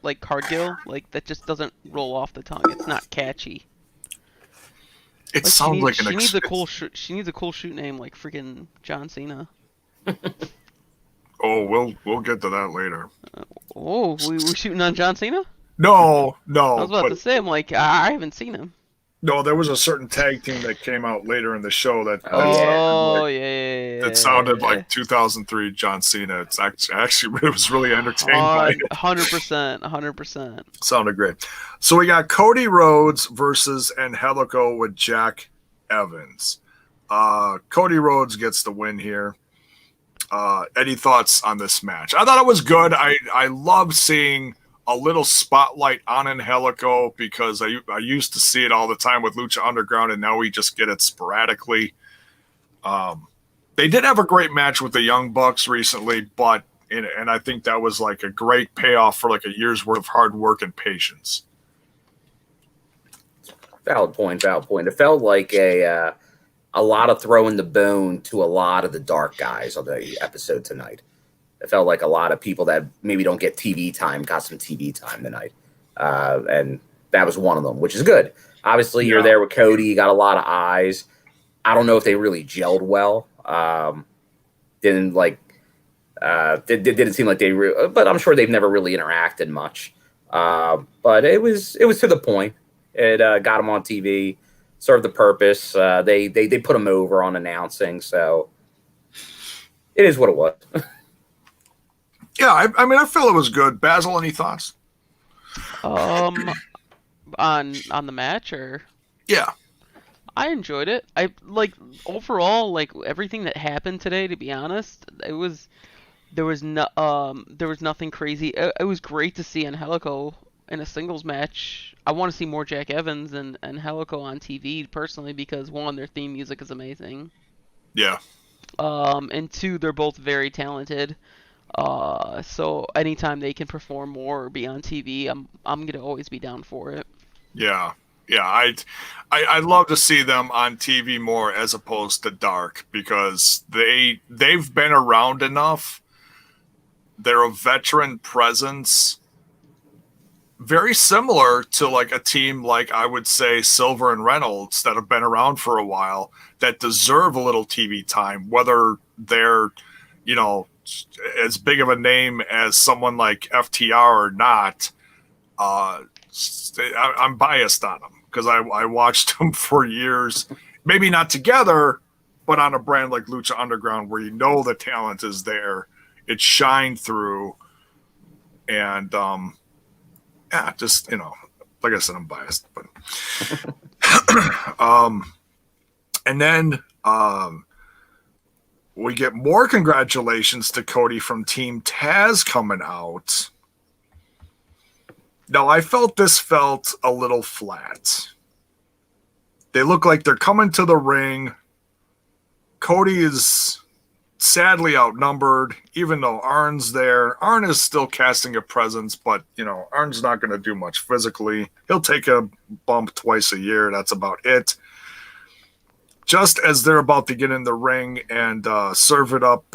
B: like Cargill, like that just doesn't roll off the tongue. It's not catchy.
A: It sounds like
B: she needs a cool shoot name like freaking John Cena.
A: Oh, we'll get to that later.
B: We shooting on John Cena?
A: No.
B: I was about to say, I'm like, I haven't seen him.
A: No, there was a certain tag team that came out later in the show that. That sounded like 2003 John Cena. It's actually it was really entertaining.
B: 100%.
A: Sounded great. So we got Cody Rhodes versus Angelico with Jack Evans. Cody Rhodes gets the win here. Any thoughts on this match? I thought it was good. I love seeing a little spotlight on Angelico because I used to see it all the time with Lucha Underground, and now we just get it sporadically. They did have a great match with the Young Bucks recently, but and I think that was like a great payoff for like a year's worth of hard work and patience.
C: Valid point. It felt like a lot of throwing the bone to a lot of the dark guys on the episode tonight. It felt like a lot of people that maybe don't get TV time got some TV time tonight. And that was one of them, which is good. Obviously, you're there with Cody. You got a lot of eyes. I don't know if they really gelled well. Didn't didn't seem like they but I'm sure they've never really interacted much. But it was to the point. It got them on TV, served the purpose. They put them over on announcing, so it is what it was.
A: Yeah, I mean, I feel it was good. Basil, any thoughts?
B: On the match, or
A: Yeah.
B: I enjoyed it. I like overall, like everything that happened today. To be honest, there was nothing crazy. It was great to see Angelico in a singles match. I want to see more Jack Evans and Angelico on TV personally because one, their theme music is amazing.
A: Yeah.
B: And two, they're both very talented. So anytime they can perform more or be on TV, I'm gonna always be down for it.
A: Yeah. Yeah, I'd love to see them on TV more as opposed to dark because they've been around enough. They're a veteran presence, very similar to like a team like I would say Silver and Reynolds that have been around for a while that deserve a little TV time, whether they're, you know, as big of a name as someone like FTR or not. I'm biased on them because I watched them for years, maybe not together, but on a brand like Lucha Underground where you know the talent is there, it shined through, and yeah, just like I said, I'm biased, but and then we get more congratulations to Cody from Team Taz coming out. Now, I felt this felt a little flat. They look like they're coming to the ring. Cody is sadly outnumbered, even though Arn's there. Arn is still casting a presence, but, Arn's not going to do much physically. He'll take a bump twice a year. That's about it. Just as they're about to get in the ring and serve it up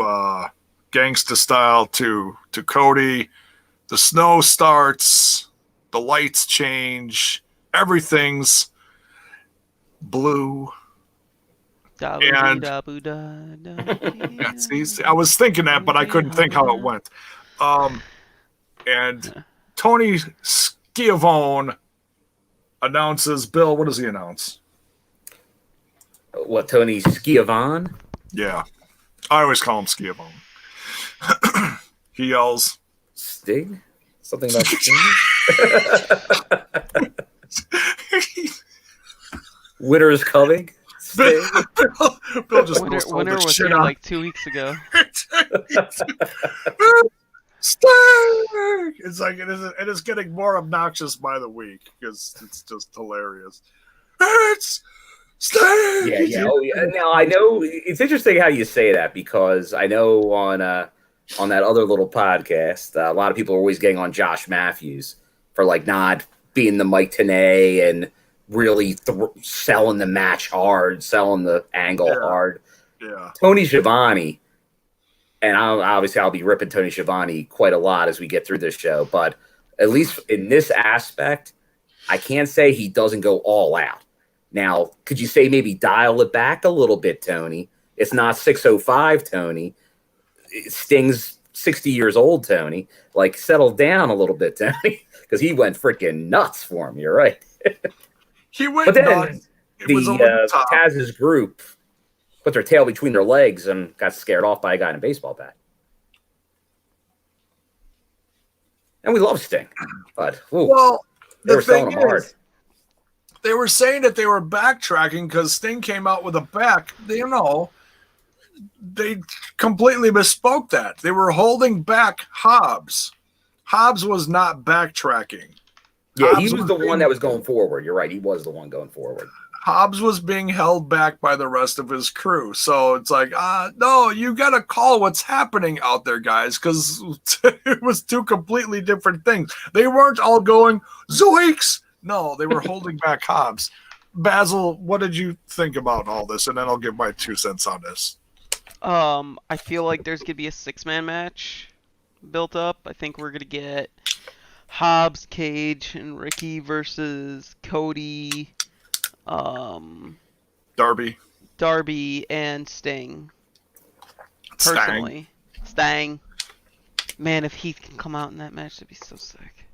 A: gangsta style to Cody, the snow starts. The lights change. Everything's blue. And yeah, see, I was thinking that, but I couldn't think how it went. And Tony Schiavone announces, Bill, what does he announce?
C: What, Tony Schiavone?
A: Yeah. I always call him Schiavone. He yells,
C: Sting? Something about Sting? Winter is coming.
A: Bill just
B: winter was here like 2 weeks ago.
A: Sting! It's like it is getting more obnoxious by the week because it's just hilarious. It's Sting!
C: Yeah. Oh, yeah. Now I know it's interesting how you say that because I know on that other little podcast, a lot of people are always getting on Josh Matthews for like not being the Mike Tenay and really selling the match hard, selling the angle hard.
A: Yeah.
C: Tony Schiavone, and I'll be ripping Tony Schiavone quite a lot as we get through this show, but at least in this aspect, I can't say he doesn't go all out. Now, could you say maybe dial it back a little bit, Tony? It's not 605, Tony. Sting's 60 years old, Tony. Like, settle down a little bit, Tony, because he went freaking nuts for him. You're right.
A: He went
C: but then
A: nuts.
C: Taz's group put their tail between their legs and got scared off by a guy in a baseball bat. And we love Sting, but they were selling him hard.
A: They were saying that they were backtracking because Sting came out with a back. They completely misspoke that. They were holding back Hobbs. Hobbs was not backtracking.
C: Yeah, Hobbs he was the one that was going forward. You're right. He was the one going forward.
A: Hobbs was being held back by the rest of his crew. So it's like, no, you got to call what's happening out there, guys, because it was two completely different things. They weren't all going, Zoinks! No, they were holding back Hobbs. Basil, what did you think about all this? And then I'll give my 2 cents on this.
B: I feel like there's going to be a 6-man match built up. I think we're going to get Hobbs, Cage, and
A: Darby.
B: Ricky versus Cody, Darby and Sting. Personally. Stang. Man, if Heath can come out in that match, that'd be so sick.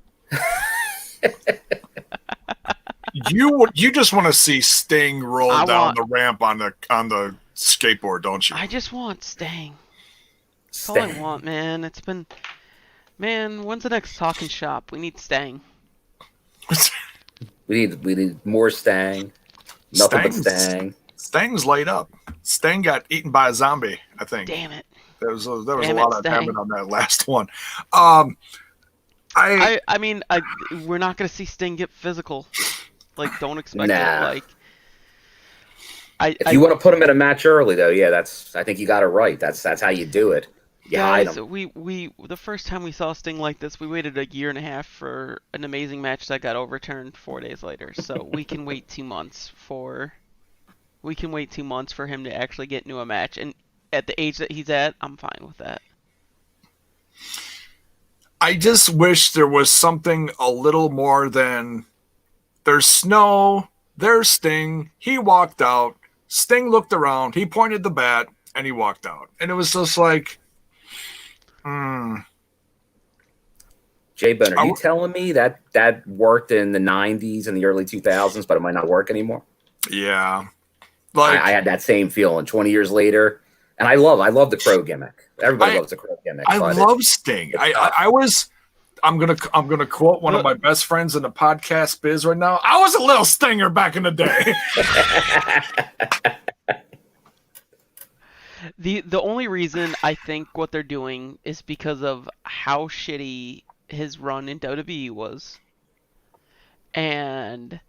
A: You just want to see Sting roll down the ramp on the skateboard, don't you?
B: I just want Sting. That's all I want, man. It's been... Man, when's the next Talking Shop? We need Stang.
C: We need more Stang. Nothing but Stang.
A: Stang's laid up. Stang got eaten by a zombie, I think.
B: Damn it.
A: There was a lot of damage on that last one.
B: I mean, we're not going to see Sting get physical. Like, don't expect it. Like,
C: if you want to put him in a match early, though, yeah, I think you got it right. That's how you do it. You hide him.
B: The first time we saw Sting like this, we waited a year and a half for an amazing match that got overturned 4 days later. So we can wait 2 months for him to actually get into a match. And at the age that he's at, I'm fine with that.
A: I just wish there was something a little more than there's snow, there's Sting, he walked out, Sting looked around, he pointed the bat, and he walked out. And it was just like,
C: J-Bone, are you telling me that worked in the 90s and the early 2000s, but it might not work anymore?
A: Yeah.
C: Like I had that same feeling 20 years later. And I love the Crow gimmick. Everybody loves the Crow gimmick.
A: I love Sting. I'm gonna quote one of my best friends in the podcast biz right now. I was a little Stinger back in the day.
B: The only reason I think what they're doing is because of how shitty his run in WWE was. And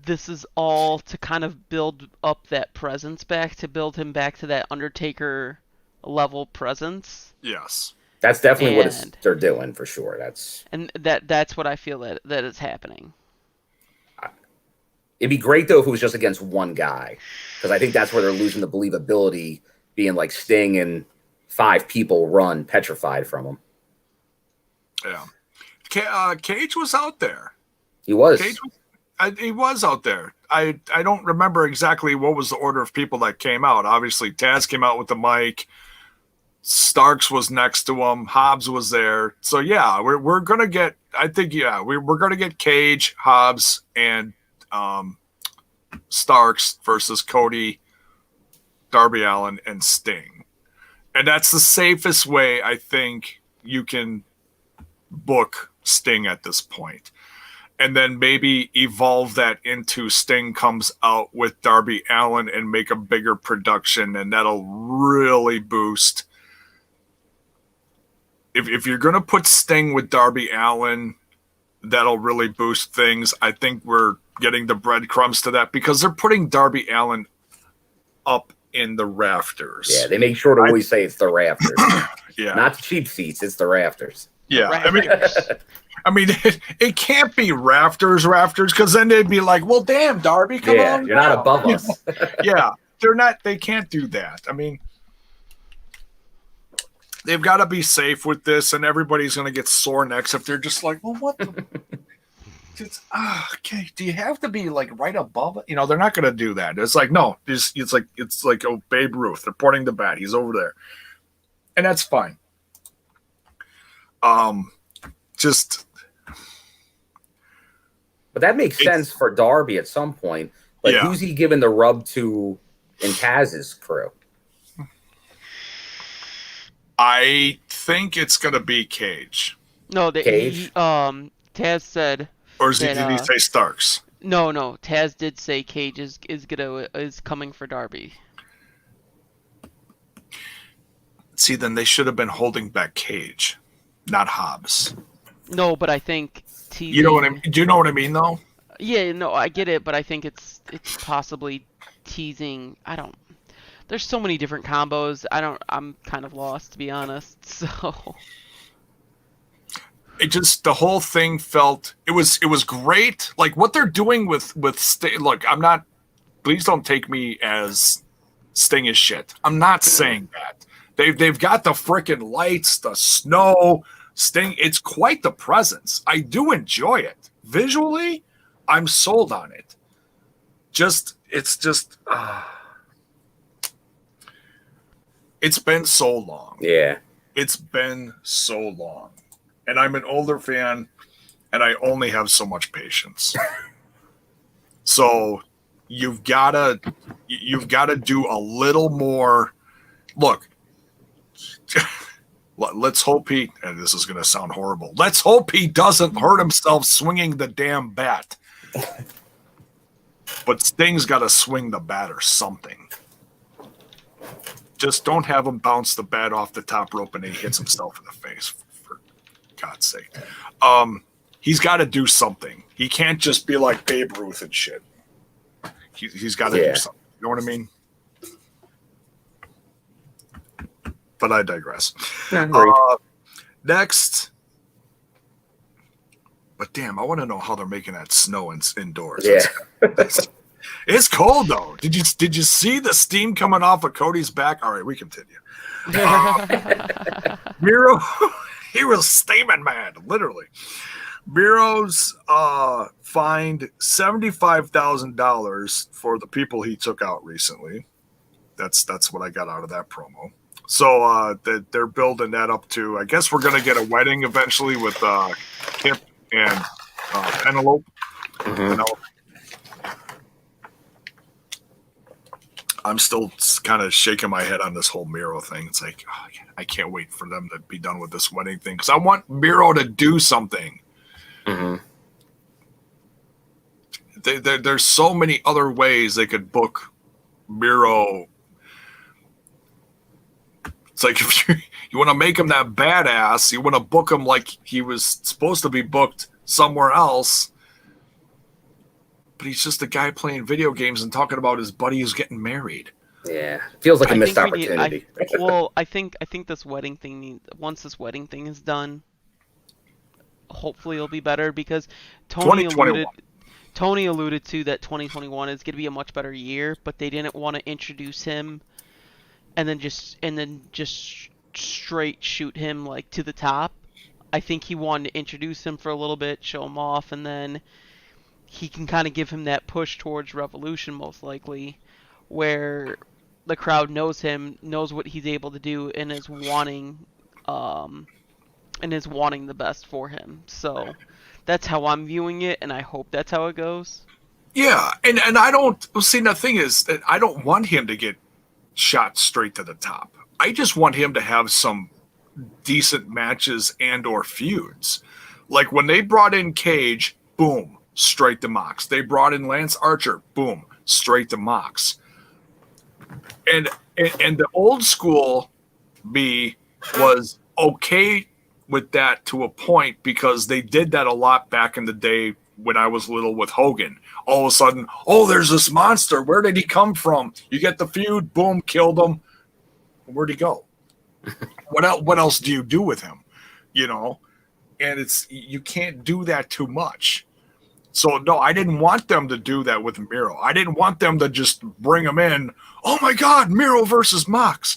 B: this is all to kind of build up that presence back, to build him back to that Undertaker level presence.
A: Yes.
C: That's definitely what they're doing for sure.
B: That's what I feel that is happening.
C: It'd be great though if it was just against one guy, because I think that's where they're losing the believability, being like Sting and 5 people run petrified from him.
A: Yeah. Cage was out there.
C: He was.
A: He was out there. I don't remember exactly what was the order of people that came out. Obviously, Taz came out with the mic. Starks was next to him. Hobbs was there. So yeah, we're gonna get. I think we're gonna get Cage, Hobbs, and Starks versus Cody, Darby Allin, and Sting, and that's the safest way I think you can book Sting at this point. And then maybe evolve that into Sting comes out with Darby Allin and make a bigger production, and that'll really boost. If you're going to put Sting with Darby Allin, that'll really boost things. I think we're getting the breadcrumbs to that because they're putting Darby Allin up in the rafters.
C: Yeah, they make sure to always say it's the rafters.
A: Yeah.
C: Not the cheap seats, it's the rafters.
A: Yeah, I mean, it can't be rafters, because then they'd be like, "Well, damn, Darby, come on,
C: you're not above us."
A: Yeah, they're not. They can't do that. I mean, they've got to be safe with this, and everybody's going to get sore necks if they're just like, "Well, what?" Okay, do you have to be like right above it? You know, they're not going to do that. It's like no, it's like oh, Babe Ruth. They're pointing the bat. He's over there, and that's fine.
C: But that makes sense for Darby at some point. Like, who's he giving the rub to in Taz's crew?
A: I think it's gonna be Cage.
B: No, Cage. Taz said.
A: Or did he say Starks?
B: No. Taz did say Cage is coming for Darby.
A: See, then they should have been holding back Cage, not Hobbs.
B: No, but I think teasing...
A: You know what I mean? Do you know what I mean, though?
B: Yeah, no, I get it, but I think it's possibly teasing. I don't. There's so many different combos. I'm kind of lost, to be honest. So.
A: It just, the whole thing felt, it was great. Like what they're doing with Sting. Look, please don't take me as Sting is shit. I'm not saying that. They've got the frickin' lights, the snow, Sting. It's quite the presence. I do enjoy it. Visually, I'm sold on it. It's been so long.
C: Yeah.
A: It's been so long. And I'm an older fan, and I only have so much patience. So you've gotta do a little more. Look, let's hope he, and this is gonna sound horrible, let's hope he doesn't hurt himself swinging the damn bat. But Sting's gotta swing the bat or something. Just don't have him bounce the bat off the top rope and he hits himself in the face, for God's sake. He's got to do something. He can't just be like Babe Ruth and shit. He's got to do something. You know what I mean? But I digress. Next. But damn, I want to know how they're making that snow indoors.
C: Yeah.
A: It's cold though. Did you see the steam coming off of Cody's back? All right, we continue. Miro, he was steaming mad, literally. Miro's fined $75,000 for the people he took out recently. That's what I got out of that promo. So they're building that up to. I guess we're gonna get a wedding eventually with Kip and Penelope. Penelope. I'm still kind of shaking my head on this whole Miro thing. It's like, oh, I can't wait for them to be done with this wedding thing because I want Miro to do something.
C: Mm-hmm.
A: There's so many other ways they could book Miro. It's like if you want to make him that badass, you want to book him like he was supposed to be booked somewhere else. But he's just a guy playing video games and talking about his buddy who's getting married.
C: Yeah, feels like a missed opportunity.
B: I think this wedding thing. Once this wedding thing is done, hopefully it'll be better because Tony alluded to that 2021 is going to be a much better year, but they didn't want to introduce him and then just straight shoot him like to the top. I think he wanted to introduce him for a little bit, show him off, and then he can kind of give him that push towards Revolution, most likely, where the crowd knows him, knows what he's able to do, and is wanting the best for him. So that's how I'm viewing it, and I hope that's how it goes.
A: Yeah, and I don't see. The thing is that I don't want him to get shot straight to the top. I just want him to have some decent matches and or feuds. Like when they brought in Cage, boom, straight to Mox. They brought in Lance Archer, boom, straight to Mox. And the old school me was okay with that to a point because they did that a lot back in the day when I was little with Hogan. All of a sudden, oh, there's this monster. Where did he come from? You get the feud, boom, killed him. Where'd he go? What else do you do with him? You know? And you can't do that too much. So, no, I didn't want them to do that with Miro. I didn't want them to just bring him in. Oh, my God, Miro versus Mox.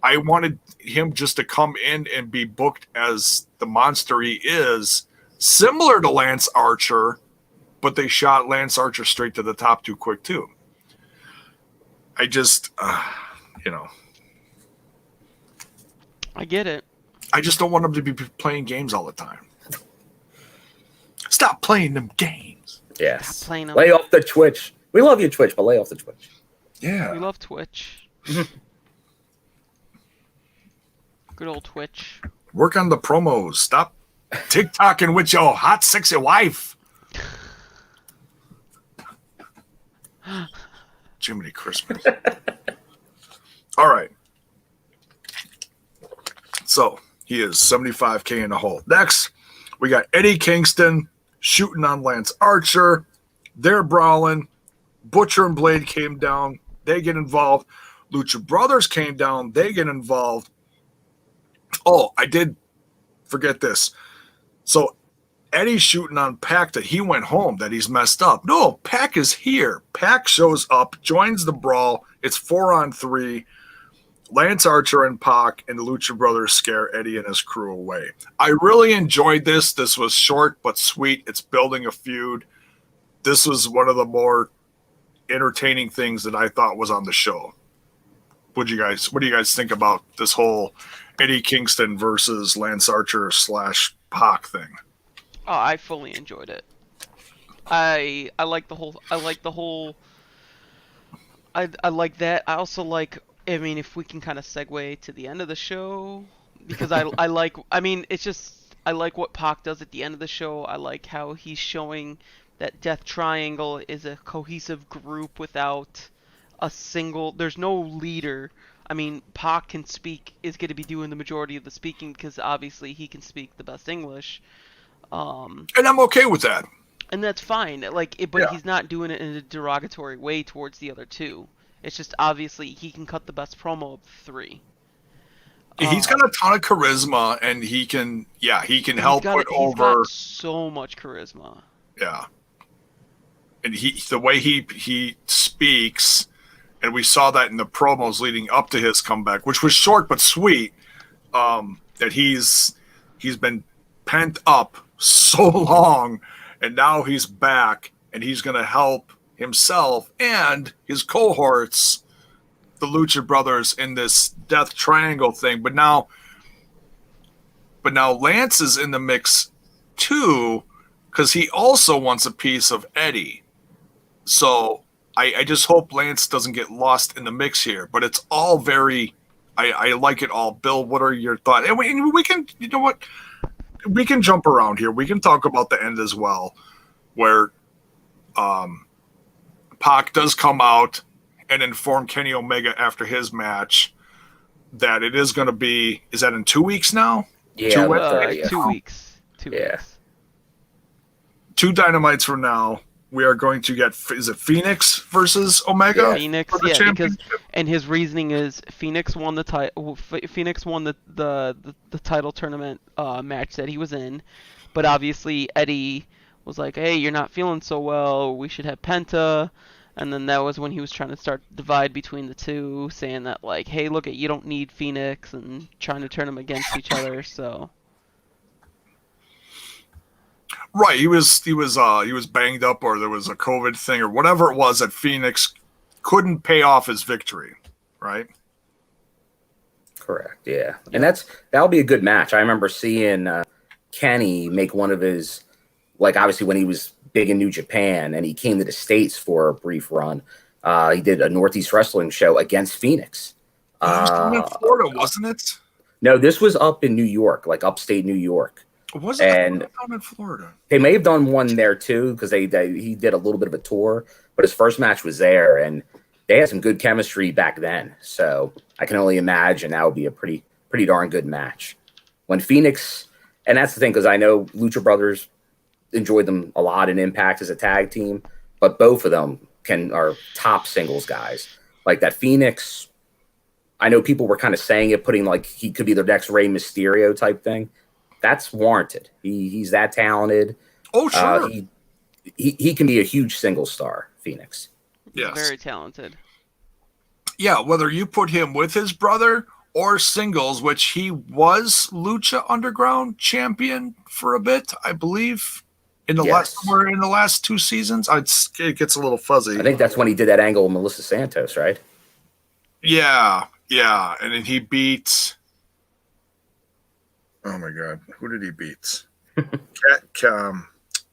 A: I wanted him just to come in and be booked as the monster he is, similar to Lance Archer, but they shot Lance Archer straight to the top too quick, too. I just,
B: I get it.
A: I just don't want him to be playing games all the time. Stop playing them games.
C: Yes.
B: Stop playing them.
C: Lay off the Twitch. We love you, Twitch, but lay off the Twitch.
A: Yeah.
B: We love Twitch. Good old Twitch.
A: Work on the promos. Stop TikToking with your hot, sexy wife. Jiminy Christmas. All right. So he is 75K in the hole. Next, we got Eddie Kingston shooting on Lance Archer. They're brawling. Butcher and Blade came down. They get involved. Lucha Brothers came down. They get involved. Oh, I did forget this. So Eddie's shooting on Pac that he went home, that he's messed up. No, Pac is here. Pac shows up, joins the brawl. It's 4-on-3. Lance Archer and Pac and the Lucha Brothers scare Eddie and his crew away. I really enjoyed this. This was short but sweet. It's building a feud. This was one of the more entertaining things that I thought was on the show. what do you guys think about this whole Eddie Kingston versus Lance Archer / Pac thing?
B: Oh, I fully enjoyed it. I like the whole. I like the whole. I like that. I also like. I mean, if we can kind of segue to the end of the show, because I like. I mean, it's just I like what Pac does at the end of the show. I like how he's showing that Death Triangle is a cohesive group without a single. There's no leader. I mean, Pac can speak. Is going to be doing the majority of the speaking because obviously he can speak the best English.
A: And I'm okay with that.
B: And that's fine. Like, but he's not doing it in a derogatory way towards the other two. It's just obviously he can cut the best promo of the three.
A: He's got a ton of charisma, and he can help put over.
B: He's got so much charisma.
A: Yeah, and the way he speaks, and we saw that in the promos leading up to his comeback, which was short but sweet. That he's been pent up so long, and now he's back, and he's going to help himself and his cohorts, the Lucha Brothers, in this Death Triangle thing. But now Lance is in the mix too, because he also wants a piece of Eddie. So I just hope Lance doesn't get lost in the mix here. But it's all very, I like it all. Bill, what are your thoughts? And we can, you know what? We can jump around here. We can talk about the end as well, where Pac does come out and inform Kenny Omega after his match that it is going to be. Is that in 2 weeks now?
C: Yeah,
B: 2 weeks. 2 weeks.
A: 2 Dynamites from now, we are going to get. Is it Phoenix versus Omega?
B: Yeah, Phoenix, because and his reasoning is Phoenix won the title. Phoenix won the title tournament match that he was in, but obviously Eddie was like, "Hey, you're not feeling so well. We should have Penta." And then that was when he was trying to start the divide between the two, saying that like, "Hey, look, you don't need Phoenix," and trying to turn them against each other. So.
A: Right, he was banged up, or there was a COVID thing, or whatever it was that Phoenix couldn't pay off his victory, right?
C: Correct. Yeah, and that'll be a good match. I remember seeing Kenny make one of his, like, obviously when he was big in New Japan and he came to the States for a brief run. He did a Northeast Wrestling show against Phoenix.
A: It was down in Florida, wasn't it?
C: No, this was up in New York, like upstate New York.
A: Was it down in Florida?
C: They may have done one there too, because he did a little bit of a tour, but his first match was there, and they had some good chemistry back then. So I can only imagine that would be a pretty darn good match. When Phoenix, and that's the thing, because I know Lucha Brothers enjoyed them a lot in Impact as a tag team, but both of them are top singles guys. Like that Phoenix, I know people were kind of saying it, putting like he could be the next Rey Mysterio type thing. That's warranted. He's that talented.
A: Oh, sure.
C: He can be a huge single star, Phoenix.
A: Yes.
B: Very talented.
A: Yeah, whether you put him with his brother or singles, which he was Lucha Underground champion for a bit, I believe, in the last 2 seasons. It gets a little fuzzy.
C: I think that's when he did that angle with Melissa Santos, right?
A: Yeah, and then he beat. Oh my God, who did he beat?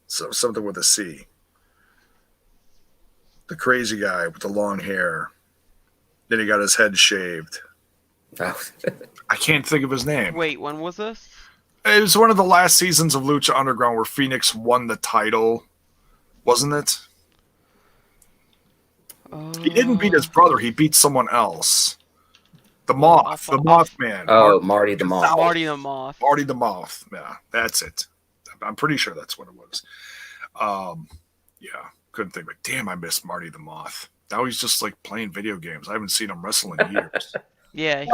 A: So something with a C. The crazy guy with the long hair. Then he got his head shaved.
C: Oh.
A: I can't think of his name.
B: Wait, when was this?
A: It was one of the last seasons of Lucha Underground where Phoenix won the title, wasn't it? He didn't beat his brother. He beat someone else. The Mothman.
C: Oh, Marty the Moth.
B: Marty the Moth.
A: Marty the Moth. Yeah, that's it. I'm pretty sure that's what it was. Yeah, couldn't think of it. Damn, I miss Marty the Moth. Now he's just like playing video games. I haven't seen him wrestle in years.
B: Yeah,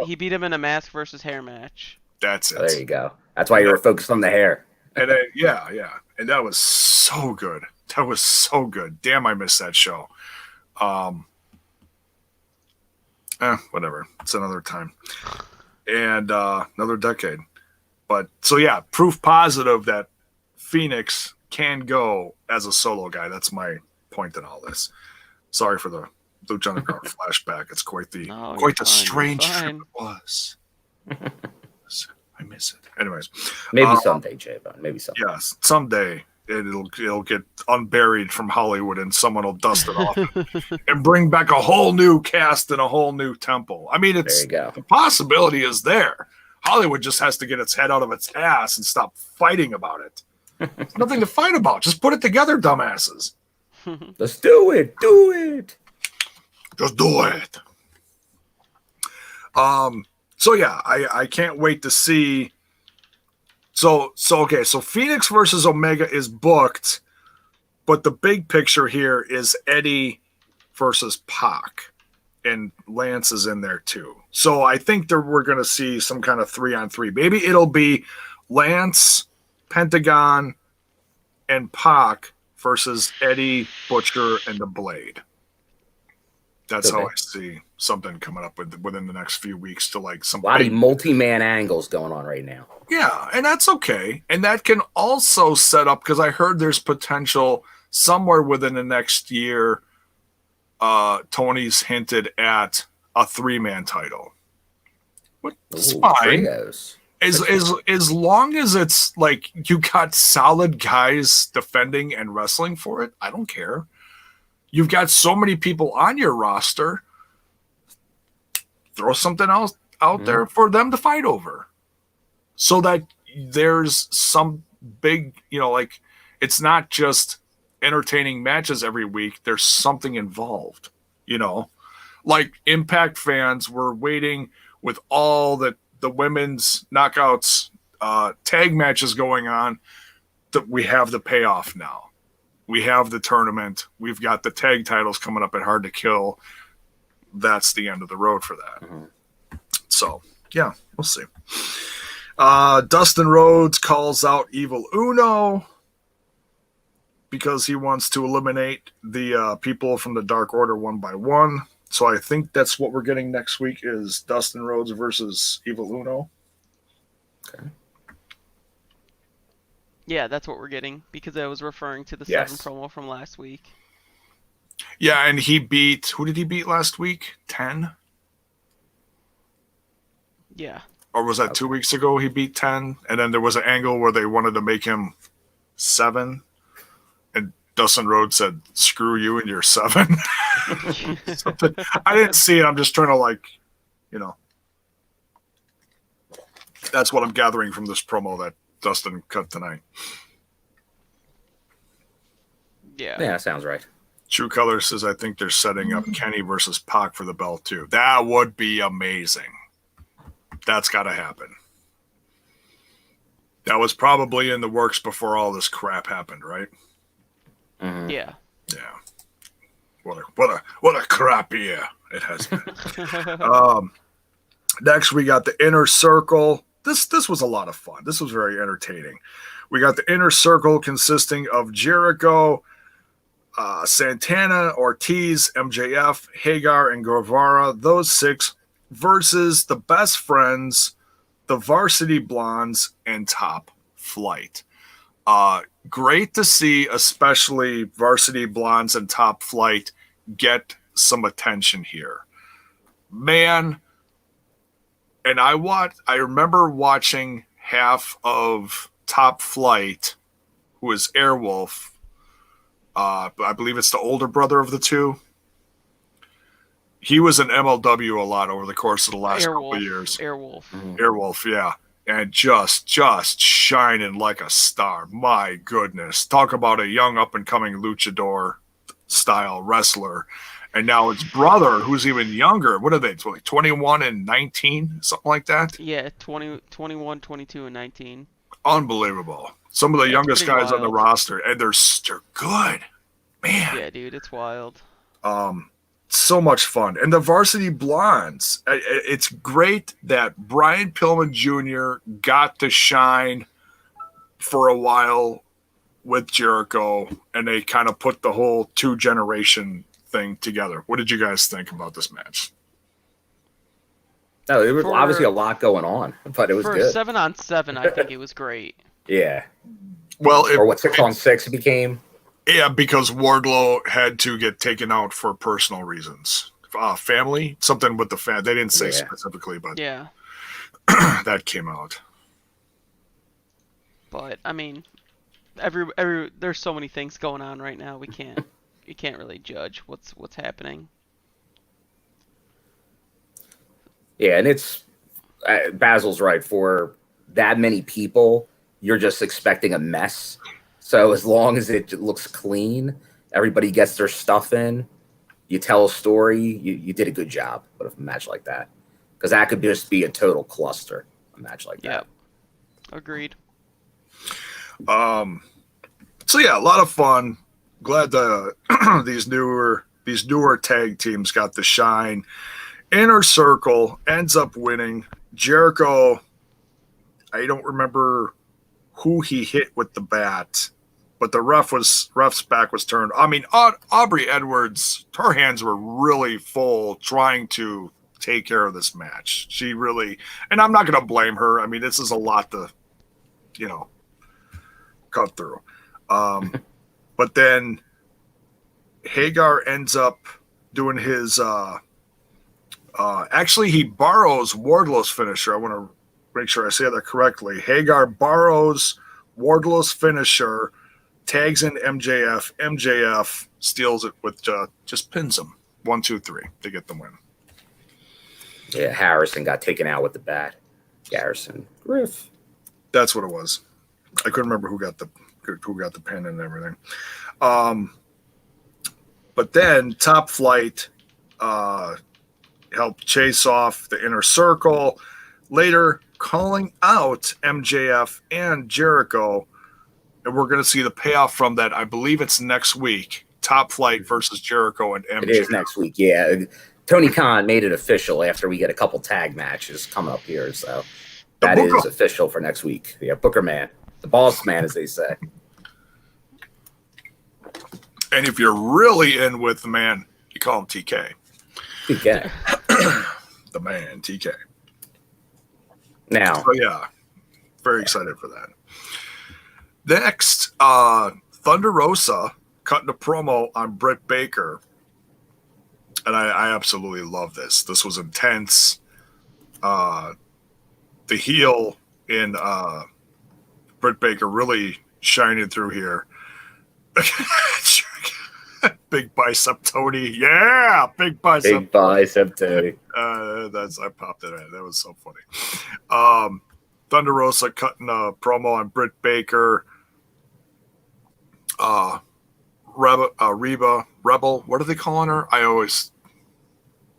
B: he beat him in a mask versus hair match.
A: That's it.
C: There you go. That's why you were focused on the hair.
A: And yeah. And that was so good. Damn, I missed that show. Whatever. It's another time. And another decade. But so yeah, proof positive that Phoenix can go as a solo guy. That's my point in all this. Sorry for the Lieutenant Guard flashback. It's quite the
B: No,
A: quite
B: you're
A: the
B: fine,
A: strange
B: you're
A: trip
B: fine.
A: it was. I miss it. Anyways,
C: Maybe someday, JAYBONE. Maybe someday.
A: yes, someday it'll get unburied from Hollywood, and someone will dust it off and bring back a whole new cast and a whole new temple. I mean,
C: There
A: it's
C: you go.
A: the possibility is there. Hollywood just has to get its head out of its ass and stop fighting about it. There's nothing to fight about. Just put it together, dumbasses.
C: Let's do it. Do it.
A: Just do it. So yeah, I can't wait to see. So okay, so Phoenix versus Omega is booked, but the big picture here is Eddie versus Pac, and Lance is in there too. So I think that we're going to see some kind of 3-on-3. Maybe it'll be Lance, Pentagon, and Pac versus Eddie, Butcher, and the Blade. That's how I see something coming up within the next few weeks to like some
C: A lot of multi-man angles going on right now.
A: Yeah, and that's okay. And that can also set up, because I heard there's potential somewhere within the next year. Tony's hinted at a 3-man title. It's fine.
C: Trios.
A: As long as it's like you got solid guys defending and wrestling for it, I don't care. You've got so many people on your roster. Throw something else out there for them to fight over, so that there's some big, like it's not just entertaining matches every week. There's something involved, like Impact fans were waiting with all the women's knockouts tag matches going on, that we have the payoff now. We have the tournament. We've got the tag titles coming up at Hard to Kill. That's the end of the road for that. So, yeah, we'll see. Dustin Rhodes calls out Evil Uno because he wants to eliminate the people from the Dark Order one by one. So I think that's what we're getting next week is Dustin Rhodes versus Evil Uno.
C: Okay.
B: Yeah, that's what we're getting, because I was referring to the 7 promo from last week.
A: Yeah, and he beat... Who did he beat last week? 10?
B: Yeah.
A: Or was that 2 weeks ago he beat 10? And then there was an angle where they wanted to make him 7. And Dustin Rhodes said, screw you and your 7. I didn't see it. I'm just trying to That's what I'm gathering from this promo that Dustin cut tonight.
B: Yeah,
C: that sounds right.
A: True Color says, I think they're setting up Kenny versus Pac for the belt too. That would be amazing. That's got to happen. That was probably in the works before all this crap happened, right?
B: Yeah.
A: Yeah. What a crap year it has been. Next, we got the Inner Circle. This was a lot of fun. This was very entertaining. We got the Inner Circle consisting of Jericho, Santana, Ortiz, MJF, Hagar, and Guevara. Those 6 versus the Best Friends, the Varsity Blondes, and Top Flight. Great to see, especially Varsity Blondes and Top Flight get some attention here. Man, and I remember watching half of Top Flight, who is Airwolf. I believe it's the older brother of the two. He was in MLW a lot over the course of the last couple of years.
B: Airwolf.
A: Airwolf, yeah. And just shining like a star. My goodness. Talk about a young up-and-coming luchador style wrestler. And now it's brother, who's even younger. What are they? Like 21 and 19? Something like that?
B: Yeah, 21, 22, and 19.
A: Unbelievable. Some of the youngest guys on the roster. And they're good. Man.
B: Yeah, dude, it's wild.
A: So much fun. And the Varsity Blondes. It's great that Brian Pillman Jr. got to shine for a while with Jericho. And they kind of put the whole 2-generation thing together. What did you guys think about this match?
C: No, there was obviously a lot going on, but it was good.
B: For 7-on-7, I think it was great.
C: Yeah.
A: Well,
C: or what 6-on-6 became.
A: Yeah, because Wardlow had to get taken out for personal reasons. Family, something with the fan. They didn't say specifically, but
B: yeah,
A: that came out.
B: but I mean, there's so many things going on right now. You can't really judge what's happening.
C: Yeah, and it's Basil's right. For that many people, you're just expecting a mess. So as long as it looks clean, everybody gets their stuff in, you tell a story, you did a good job with a match like that. Because that could just be a total cluster, a match like that.
B: Agreed.
A: So yeah, a lot of fun. Glad these newer tag teams got the shine. Inner Circle ends up winning. Jericho, I don't remember who he hit with the bat, but the ref's back was turned. I mean, Aubrey Edwards, her hands were really full trying to take care of this match. She really, and I'm not going to blame her. I mean, this is a lot to, cut through. But then Hagar ends up doing his, actually he borrows Wardlow's finisher. I want to make sure I say that correctly. Hagar borrows Wardlow's finisher, tags in MJF. MJF steals it with just pins him. 1, 2, 3 to get the win.
C: Yeah, Harrison got taken out with the bat. Garrison. Griff.
A: That's what it was. I couldn't remember who got the pin and everything. But then Top Flight helped chase off the Inner Circle, later calling out MJF and Jericho. And we're going to see the payoff from that. I believe it's next week. Top Flight versus Jericho and MJF.
C: It is next week, yeah. Tony Khan made it official after we get a couple tag matches coming up here. So that is official for next week. Yeah, Booker Man. The boss man, as they say.
A: And if you're really in with the man, you call him TK.
C: TK.
A: The man, TK.
C: Now.
A: So yeah, very excited for that. Next, Thunder Rosa cutting a promo on Britt Baker. And I absolutely love this. This was intense. The heel in Britt Baker really shining through here. Big bicep Tony. Yeah, big bicep.
C: Big bicep Tony.
A: I popped it in. That was so funny. Thunder Rosa cutting a promo on Britt Baker. Rebel. What are they calling her? I always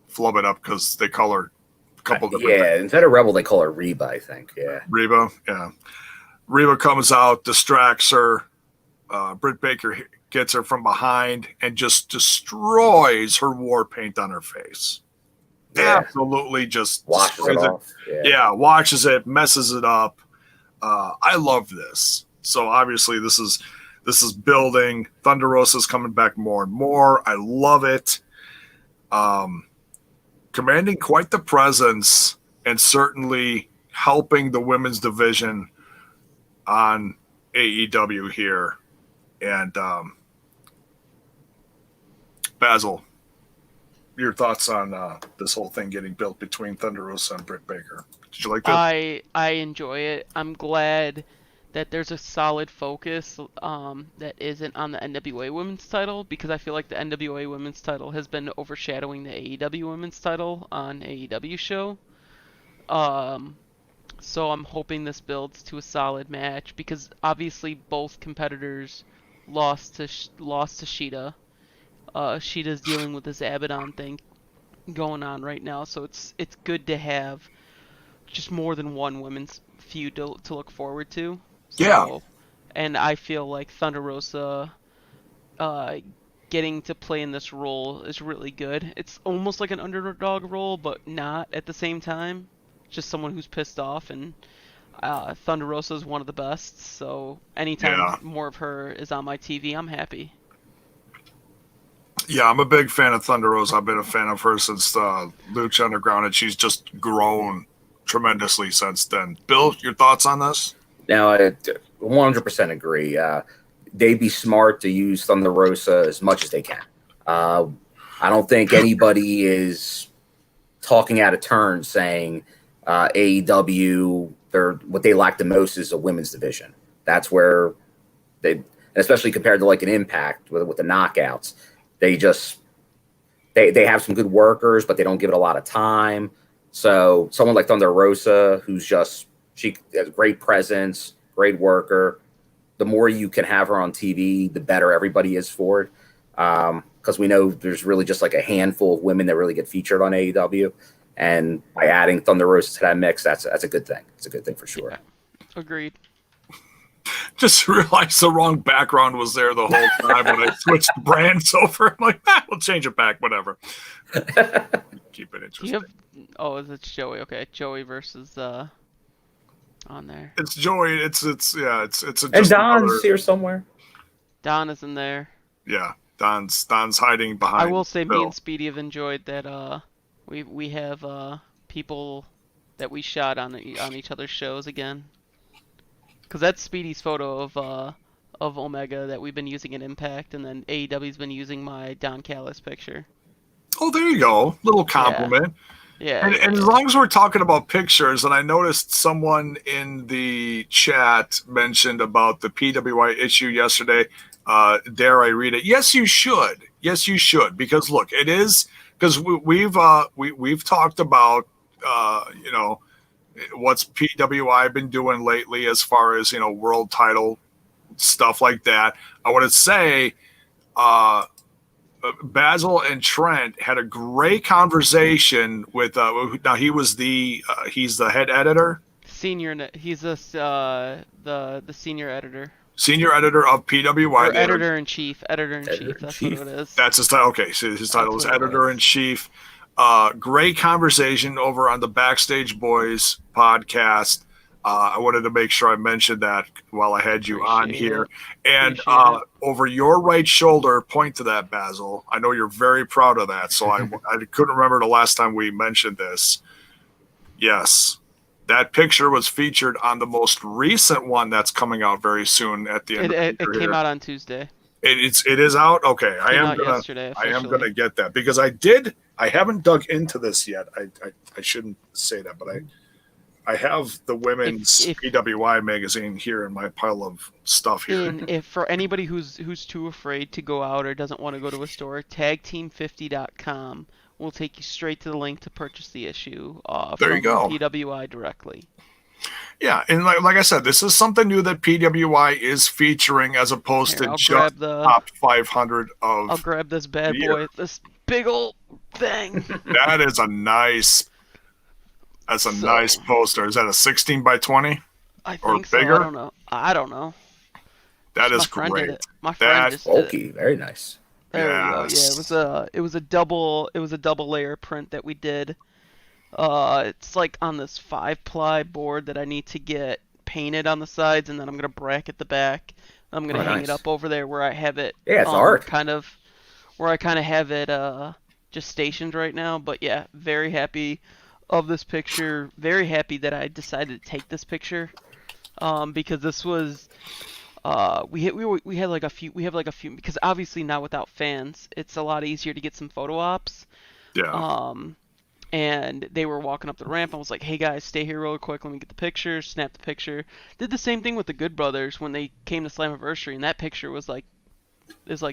A: flub it up because they call her a couple different things.
C: Instead of Rebel, they call her Reba, I think. Yeah.
A: Reba, yeah. Reba comes out, distracts her. Britt Baker gets her from behind and just destroys her war paint on her face. Yeah. Absolutely just
C: washes it off.
A: Yeah, washes it, messes it up. I love this. So obviously this is building. Thunder Rosa's coming back more and more. I love it. Commanding quite the presence and certainly helping the women's division on AEW here. And Basil, your thoughts on this whole thing getting built between Thunder Rosa and Britt Baker? Did you like that?
B: I enjoy it. I'm glad that there's a solid focus that isn't on the NWA Women's title, because I feel like the NWA Women's title has been overshadowing the AEW Women's title on AEW show. So I'm hoping this builds to a solid match, because obviously both competitors lost to Shida. Shida's dealing with this Abaddon thing going on right now, so it's good to have just more than one women's feud to look forward to. So,
A: yeah.
B: And I feel like Thunder Rosa getting to play in this role is really good. It's almost like an underdog role, but not at the same time. Just someone who's pissed off, and Thunder Rosa is one of the best, so anytime more of her is on my TV, I'm happy.
A: Yeah, I'm a big fan of Thunder Rosa. I've been a fan of her since Lucha Underground, and she's just grown tremendously since then. Bill, your thoughts on this?
C: Now, I 100% agree. they'd be smart to use Thunder Rosa as much as they can. I don't think anybody is talking out of turn saying AEW, what they lack the most is a women's division. That's where they, especially compared to like an Impact with the knockouts, they have some good workers, but they don't give it a lot of time. So someone like Thunder Rosa, she has great presence, great worker. The more you can have her on TV, the better everybody is for it. Because we know there's really just like a handful of women that really get featured on AEW. And by adding Thunder Rosa to that mix, that's a good thing. It's a good thing for sure.
B: Yeah. Agreed.
A: Just realized the wrong background was there the whole time when I switched brands over. I'm like, we'll change it back, whatever. Keep it interesting.
B: It's Joey. Okay, Joey versus on there.
A: It's Joey. It's
C: and Don's here somewhere.
B: Don is in there.
A: Yeah, Don's hiding behind.
B: I will say,
A: Bill.
B: me and Speedy have enjoyed that. We have people that we shot on each other's shows again. Because that's Speedy's photo of Omega that we've been using in Impact, and then AEW's been using my Don Callis picture.
A: Oh, there you go. Little compliment.
B: Yeah.
A: And as long as we're talking about pictures, and I noticed someone in the chat mentioned about the PWI issue yesterday. Dare I read it? Yes, you should. Yes, you should. Because look, it is because we've talked about what's PWI been doing lately as far as world title stuff like that. I want to say Basil and Trent had a great conversation with now he's the head editor,
B: he's the senior editor
A: of PWI,
B: editor in chief. That's what it is.
A: That's his title. Okay, so his title is editor in chief. Great conversation over on the Backstage Boys podcast. I wanted to make sure I mentioned that while I had you on here. And over your right shoulder, point to that, Basil. I know you're very proud of that, so I couldn't remember the last time we mentioned this. Yes, that picture was featured on the most recent one that's coming out very soon at the end.
B: It came out on Tuesday.
A: It is out. Okay, I am gonna get that because I haven't dug into this yet. I shouldn't say that, but I have the women's PWI magazine here in my pile of stuff here.
B: And if for anybody who's too afraid to go out or doesn't want to go to a store, tagteam50.com will take you straight to the link to purchase the issue
A: there you go.
B: PWI directly.
A: Yeah, and like I said, this is something new that PWI is featuring as opposed to just the top 500 of.
B: I'll grab this bad boy, this big old thing.
A: That is a nice. That's a nice poster. Is that a 16 by 20?
B: I think so.
A: Bigger?
B: I don't know.
A: That is great.
B: My friend just did
C: it. Very nice.
B: There we go. Yeah, it was a double layer print that we did. It's like on this 5-ply board that I need to get painted on the sides, and then I'm gonna bracket the back. I'm gonna hang it up over there where I have it.
C: Yeah, it's art.
B: Where I kind of have it just stationed right now. But yeah, very happy of this picture. Very happy that I decided to take this picture, because this was we have like a few because obviously now without fans it's a lot easier to get some photo ops.
A: Yeah.
B: And they were walking up the ramp. I was like, hey guys, stay here real quick, let me get the picture. Snap the picture. Did the same thing with the Good Brothers when they came to Slammiversary, and that picture is like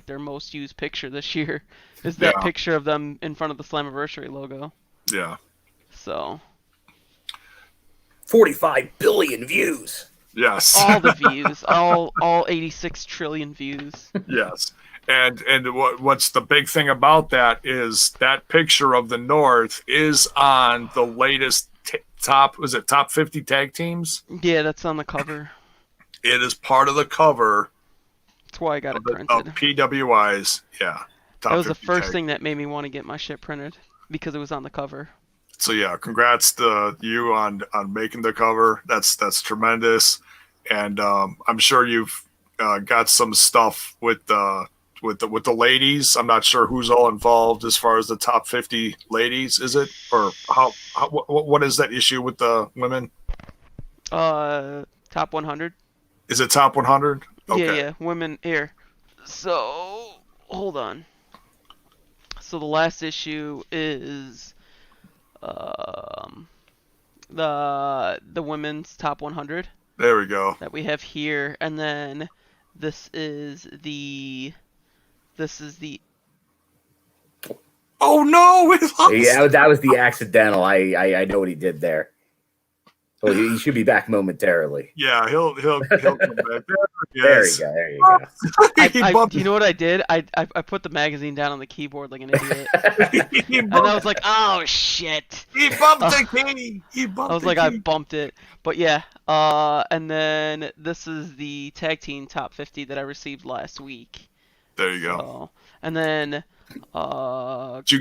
B: their most used picture this year. Is that picture of them in front of the Slammiversary logo.
A: Yeah.
B: So
C: 45 billion views.
A: Yes.
B: All the views. all 86 trillion views.
A: Yes. And what's the big thing about that is that picture of the North is on the latest top 50 tag teams?
B: Yeah, that's on the cover.
A: It is part of the cover.
B: That's why I got it printed.
A: Of PWI's, yeah.
B: That was the first thing that made me want to get my shit printed, because it was on the cover.
A: So yeah, congrats to you on making the cover. That's tremendous, and I'm sure you've got some stuff with the ladies. I'm not sure who's all involved as far as the top 50 ladies. Is it, or what is that issue with the women?
B: Top 100.
A: Is it top 100? Okay.
B: Yeah, women here. So hold on. So the last issue is um the women's top 100
A: There we go.
B: that we have here, and then this is the
A: Oh no, we lost.
C: Yeah, that was the accidental. I know what he did there. Well, he should be back momentarily.
A: Yeah, he'll come back.
C: There you go. There you go.
B: do you know what I did? I put the magazine down on the keyboard like an idiot,
A: He
B: and I was like, oh shit.
A: He bumped the key. He bumped.
B: I was like, I bumped it, but yeah. And then this is the tag team top 50 that I received last week.
A: There you go.
B: So, and then
A: you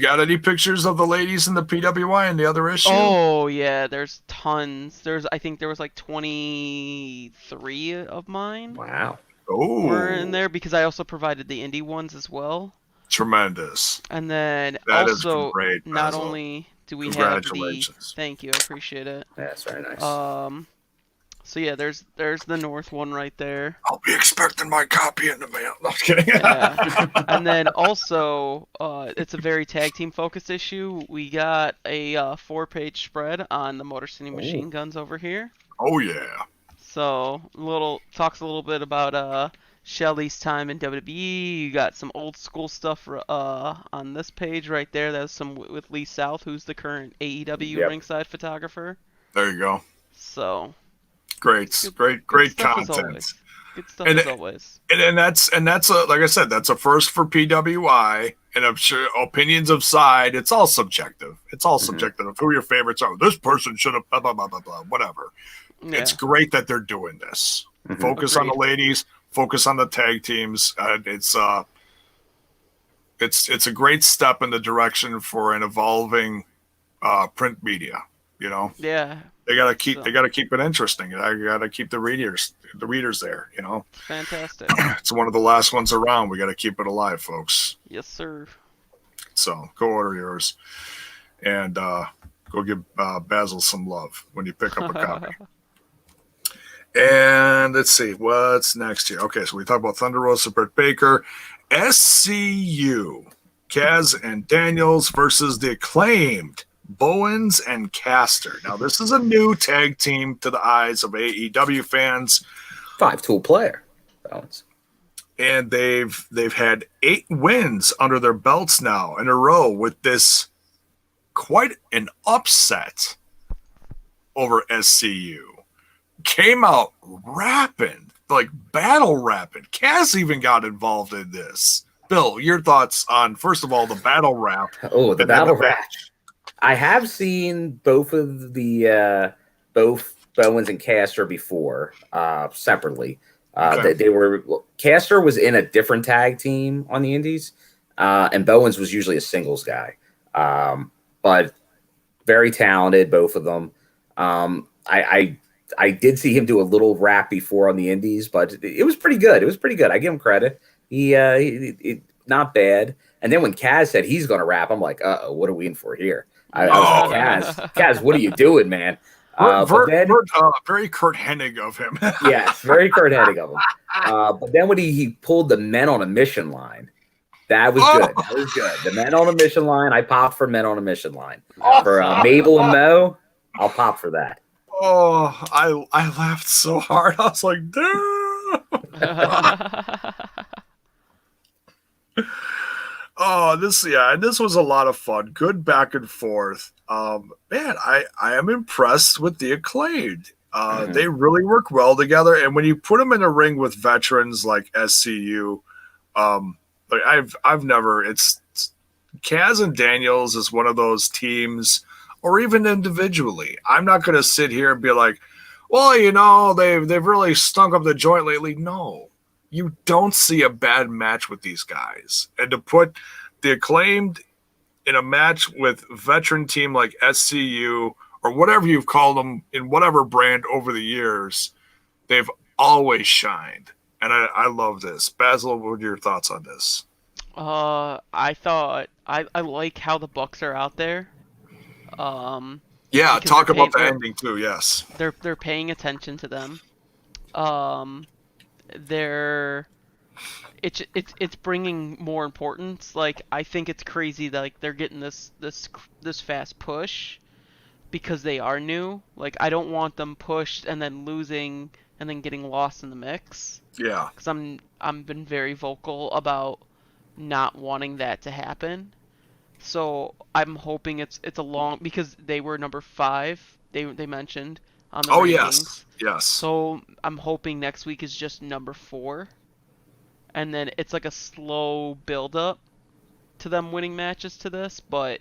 A: got any pictures of the ladies in the PWI in the other issue?
B: Oh yeah, there's tons. I think there was like 23 of mine.
C: Wow.
A: Oh,
B: were in there because I also provided the indie ones as well.
A: Tremendous.
B: And then
A: That
B: also
A: is great,
B: not
A: Basil.
B: only do we have the thank you, I appreciate it.
C: Yeah, that's very nice.
B: So yeah, there's the North one right there.
A: I'll be expecting my copy in the mail. No, I'm kidding.
B: Yeah. And then also, it's a very tag team focused issue. We got a 4-page spread on the Motor City Machine Guns over here.
A: Oh yeah.
B: So talks a little bit about Shelly's time in WWE. You got some old school stuff on this page right there. That's some with Lee South, who's the current AEW ringside photographer.
A: There you go.
B: So.
A: Great content.
B: Good stuff as always.
A: And that's a, like I said, that's a first for PWI. And I'm sure opinions aside, it's all subjective. It's all subjective of who your favorites are. This person should have blah blah blah blah blah. Whatever. Yeah. It's great that they're doing this. Focus on the ladies. Focus on the tag teams. It's a great step in the direction for an evolving print media. You know.
B: Yeah.
A: They gotta keep it interesting. I gotta keep the readers there. You know.
B: Fantastic.
A: It's one of the last ones around. We gotta keep it alive, folks.
B: Yes, sir.
A: So go order yours, and go give Basil some love when you pick up a copy. And let's see what's next here. Okay, so we talked about Thunder Rosa, Britt Baker, SCU, Kaz and Daniels versus the Acclaimed, Bowens and Caster. Now, this is a new tag team to the eyes of AEW fans.
C: 5-tool player. Bowens.
A: And they've had 8 wins under their belts now in a row with this quite an upset over SCU. Came out rapping, like battle rapping. Kaz even got involved in this. Bill, your thoughts on, first of all, the battle rap.
C: Oh, the battle rap. I have seen both of the both Bowens and Caster before separately. They were Caster was in a different tag team on the Indies, and Bowens was usually a singles guy. But very talented, both of them. I did see him do a little rap before on the Indies, but it was pretty good. I give him credit. He not bad. And then when Kaz said he's going to rap, I'm like, what are we in for here? I was like, Kaz, what are you doing, man?
A: Very Kurt Hennig of him.
C: Yes, very Kurt Hennig of him. But then when he pulled the Men on a Mission line, that was good. That was good. The Men on a Mission line, I popped for Men on a Mission line. For Mabel and Mo, I'll pop for that.
A: Oh, I laughed so hard. I was like, oh, this was a lot of fun. Good back and forth. Man, I am impressed with the Acclaimed. They really work well together, and when you put them in a ring with veterans like SCU, like I've never. It's Kaz and Daniels is one of those teams, or even individually. I'm not going to sit here and be like, well, you know, they've really stunk up the joint lately. No. You don't see a bad match with these guys. And to put the Acclaimed in a match with veteran team like SCU or whatever you've called them in whatever brand over the years, they've always shined. And I love this. Basil, what are your thoughts on this?
B: I thought I like how the Bucks are out there.
A: Yeah, talk about the ending too, yes.
B: They're paying attention to them. it's bringing more importance. Like, I think it's crazy that like they're getting this fast push because they are new. Like, I don't want them pushed and then losing and then getting lost in the mix.
A: Yeah.
B: Because I'm been very vocal about not wanting that to happen. So I'm hoping it's a long, because they were number 5. They mentioned on the
A: Oh
B: rankings.
A: yes.
B: So I'm hoping next week is just number 4, and then it's like a slow build up to them winning matches to this. But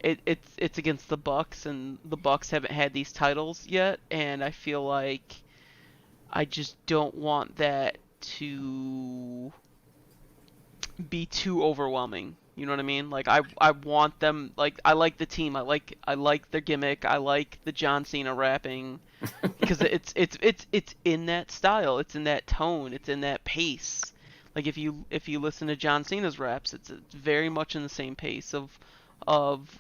B: it's against the Bucks, and the Bucks haven't had these titles yet, and I feel like I just don't want that to be too overwhelming. You know what I mean? Like, I want them, like, I like the team. I like their gimmick. I like the John Cena rapping because it's in that style. It's in that tone. It's in that pace. Like, if you listen to John Cena's raps, it's very much in the same pace of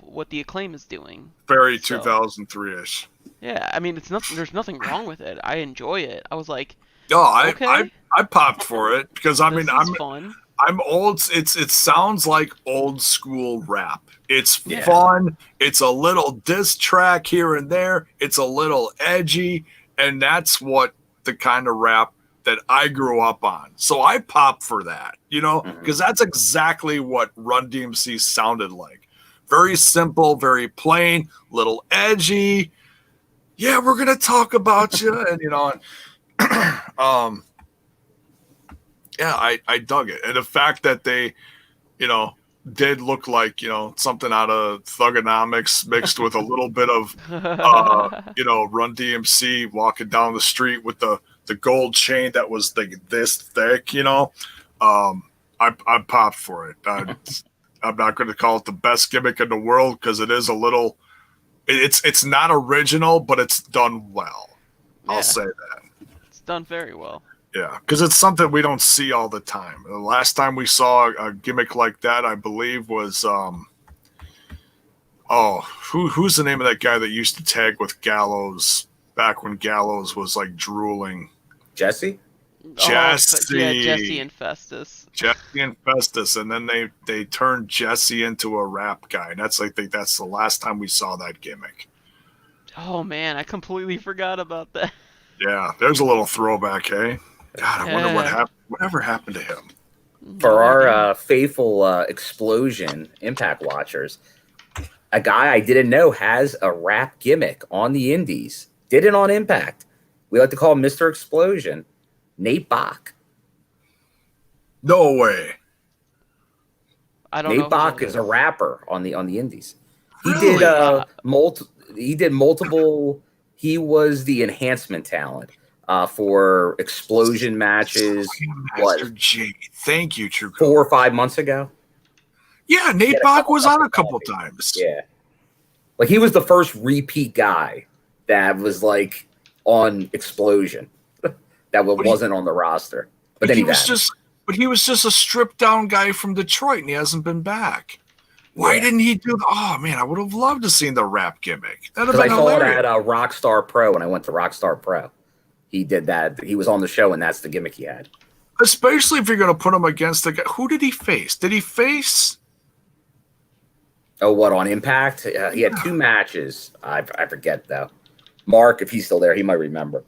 B: what the Acclaim is doing.
A: Very
B: So,
A: 2003-ish.
B: yeah, I mean, there's nothing wrong with it. I enjoy it. I was like,
A: No,
B: okay,
A: I popped for it because I mean
B: this is fun.
A: I'm old. It sounds like old school rap. It's
B: Yeah.
A: fun. It's a little diss track here and there. It's a little edgy, and that's what the kind of rap that I grew up on. So I pop for that, because that's exactly what Run DMC sounded like. Very simple, very plain, little edgy. Yeah, we're gonna talk about you, and yeah, I dug it. And the fact that they, did look like, something out of Thugonomics mixed with a little bit of, Run DMC walking down the street with the gold chain that was this thick, I popped for it. I'm not going to call it the best gimmick in the world because it is a little, it's not original, but it's done well.
B: Yeah.
A: I'll say that.
B: It's done very well.
A: Yeah, because it's something we don't see all the time. The last time we saw a gimmick like that, I believe, was who's the name of that guy that used to tag with Gallows back when Gallows was like drooling?
C: Jesse?
A: Jesse.
B: Yeah, Jesse and Festus.
A: Jesse and Festus, and then they turned Jesse into a rap guy. And I think that's the last time we saw that gimmick.
B: Oh man, I completely forgot about that.
A: Yeah, there's a little throwback, hey? God, I wonder what happened. Whatever happened to him?
C: For our faithful Explosion Impact watchers, a guy I didn't know has a rap gimmick on the Indies. Did it on Impact. We like to call him Mr. Explosion. Nate Bach.
A: No way.
B: I don't know.
C: Nate Bach is a rapper on the Indies. He
A: Really?
C: did multiple. He was the enhancement talent for Explosion matches.
A: Master J. Thank you, True.
C: 4 or 5 months ago.
A: Yeah, Nate Bach was on a couple times.
C: Yeah, like he was the first repeat guy that was like on Explosion that wasn't on the roster. But then he was
A: just a stripped down guy from Detroit, and he hasn't been back. Why didn't he do? Oh man, I would have loved to see the rap gimmick. That'd have been hilarious.
C: I saw it at Rockstar Pro when I went to Rockstar Pro. He did that. He was on the show, and that's the gimmick he had.
A: Especially if you're going to put him against the guy. Who did he face? Did he face?
C: Oh, what, on Impact? He had 2 matches. I forget though. Mark, if he's still there, he might remember.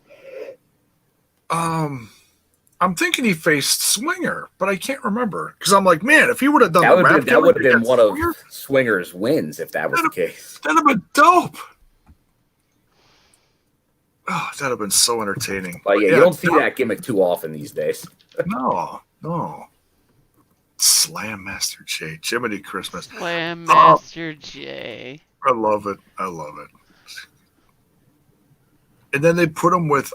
A: I'm thinking he faced Swinger, but I can't remember because I'm like, man, if he would have done that
C: would have been one of Swinger's wins if that was the case.
A: That'd have been dope. Oh, that'd have been so entertaining.
C: But yeah, you don't see that gimmick too often these days.
A: No. Slam Master J, Jiminy Christmas.
B: Slam Master J.
A: I love it. And then they put him with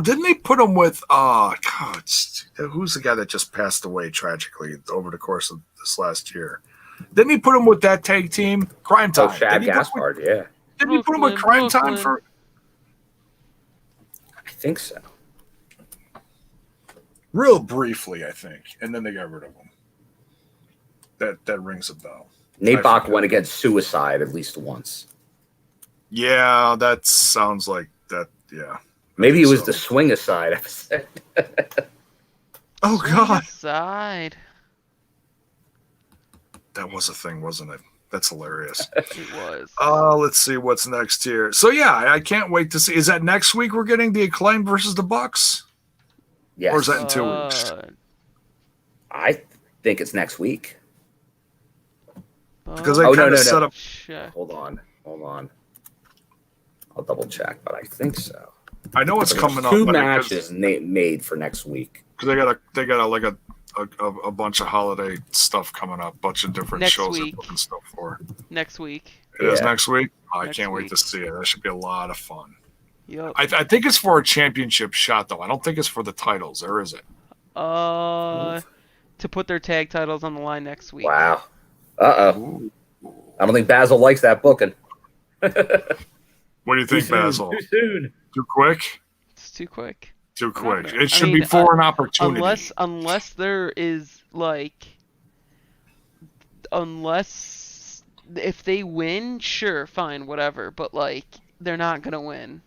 A: didn't they put him with who's the guy that just passed away tragically over the course of this last year? Didn't he put him with that tag team? Crime Time.
C: Shad Gaspard, yeah.
A: Didn't he put him with Crime Time for?
C: I think so.
A: Real briefly, I think, and then they got rid of him. That rings a bell.
C: Nate Bach went against Suicide at least once.
A: Yeah, that sounds like that. Yeah,
C: Maybe it was
A: So.
C: the Swing Aside episode.
A: Oh God,
B: Side.
A: that was a thing, wasn't it? That's hilarious.
B: It was.
A: Let's see what's next here. So yeah, I can't wait to see. Is that next week we're getting the Acclaim versus the Bucks?
C: Yes.
A: Or is that in 2 weeks?
C: I think it's next week.
A: Because they kind of set up.
B: Check.
C: Hold on. I'll double check, but I think so.
A: I know it's coming up.
C: Two matches made for next week.
A: Because they got like a bunch of holiday stuff coming up, bunch of different
B: Next
A: shows
B: week.
A: they're booking stuff for.
B: Next week.
A: It is
C: Yeah.
A: next week. I
B: Next
A: can't wait
B: week.
A: to see it. That should be a lot of fun.
B: Yep.
A: I think it's for a championship shot though. I don't think it's for the titles, or is it?
B: To put their tag titles on the line next week.
C: Wow. I don't think Basil likes that booking.
A: What do you think, Basil?
C: Too soon.
A: Too quick?
B: It's too quick.
A: Too quick.
B: I
A: It should
B: mean,
A: be for an opportunity.
B: Unless there is unless if they win, sure, fine, whatever. But they're not gonna win.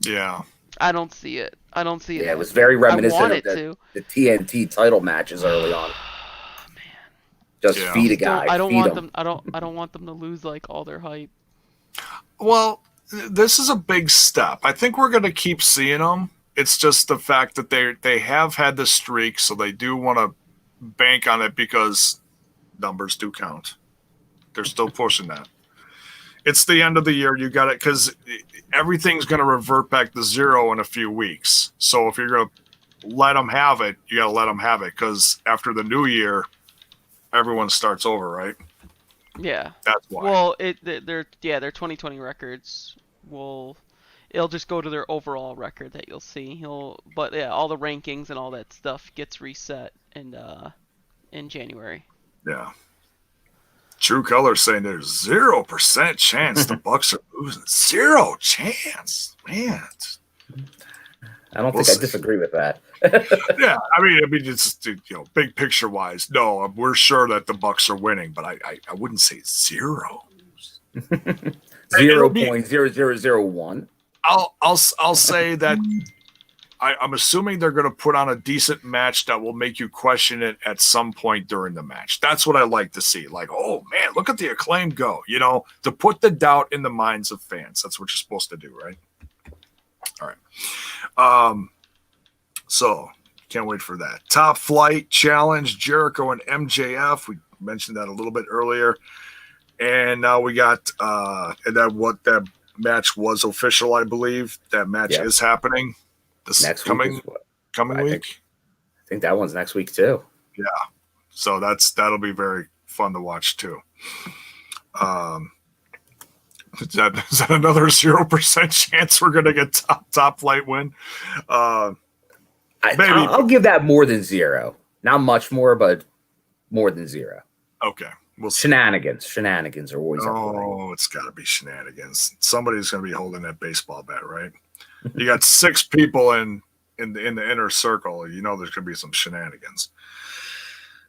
A: Yeah.
B: I don't see it.
C: Yeah, it was very reminiscent
B: want
C: of
B: it
C: the TNT title matches early on. Just
A: Yeah.
C: feed a guy.
B: I don't
C: feed
B: want
C: him.
B: them. I don't want them to lose all their hype.
A: Well, this is a big step. I think we're going to keep seeing them. It's just the fact that they have had the streak, so they do want to bank on it because numbers do count. They're still pushing that. It's the end of the year. You got it because everything's going to revert back to zero in a few weeks. So if you're going to let them have it, you got to let them have it because after the new year, everyone starts over, right?
B: Yeah.
A: That's why.
B: Well, their 2020 records it'll just go to their overall record that you'll see. But yeah, all the rankings and all that stuff gets reset in January.
A: Yeah. True Color saying there's 0% chance the Bucks are losing. 0 chance, man.
C: I don't think I disagree with that.
A: Yeah, I mean, it's big picture wise. No, we're sure that the Bucks are winning, but I wouldn't say 0.
C: 0.0001.
A: I'll say that I'm assuming they're going to put on a decent match that will make you question it at some point during the match. That's what I like to see. Oh man, look at the Acclaim go. To put the doubt in the minds of fans. That's what you're supposed to do, right? All right. So can't wait for that. Top Flight Challenge, Jericho and MJF. We mentioned that a little bit earlier. And now we got that match was official, I believe. That match is happening. This
C: Next
A: coming
C: week
A: week.
C: I think that one's next week too.
A: Yeah. So that'll be very fun to watch too. Is that another 0% chance we're gonna get top Flight win? Maybe.
C: I'll give that more than 0. Not much more, but more than 0.
A: Okay. We'll see.
C: Shenanigans are always up.
A: Oh, it's got to be shenanigans. Somebody's going to be holding that baseball bat, right? You got 6 people in the inner circle. There's going to be some shenanigans.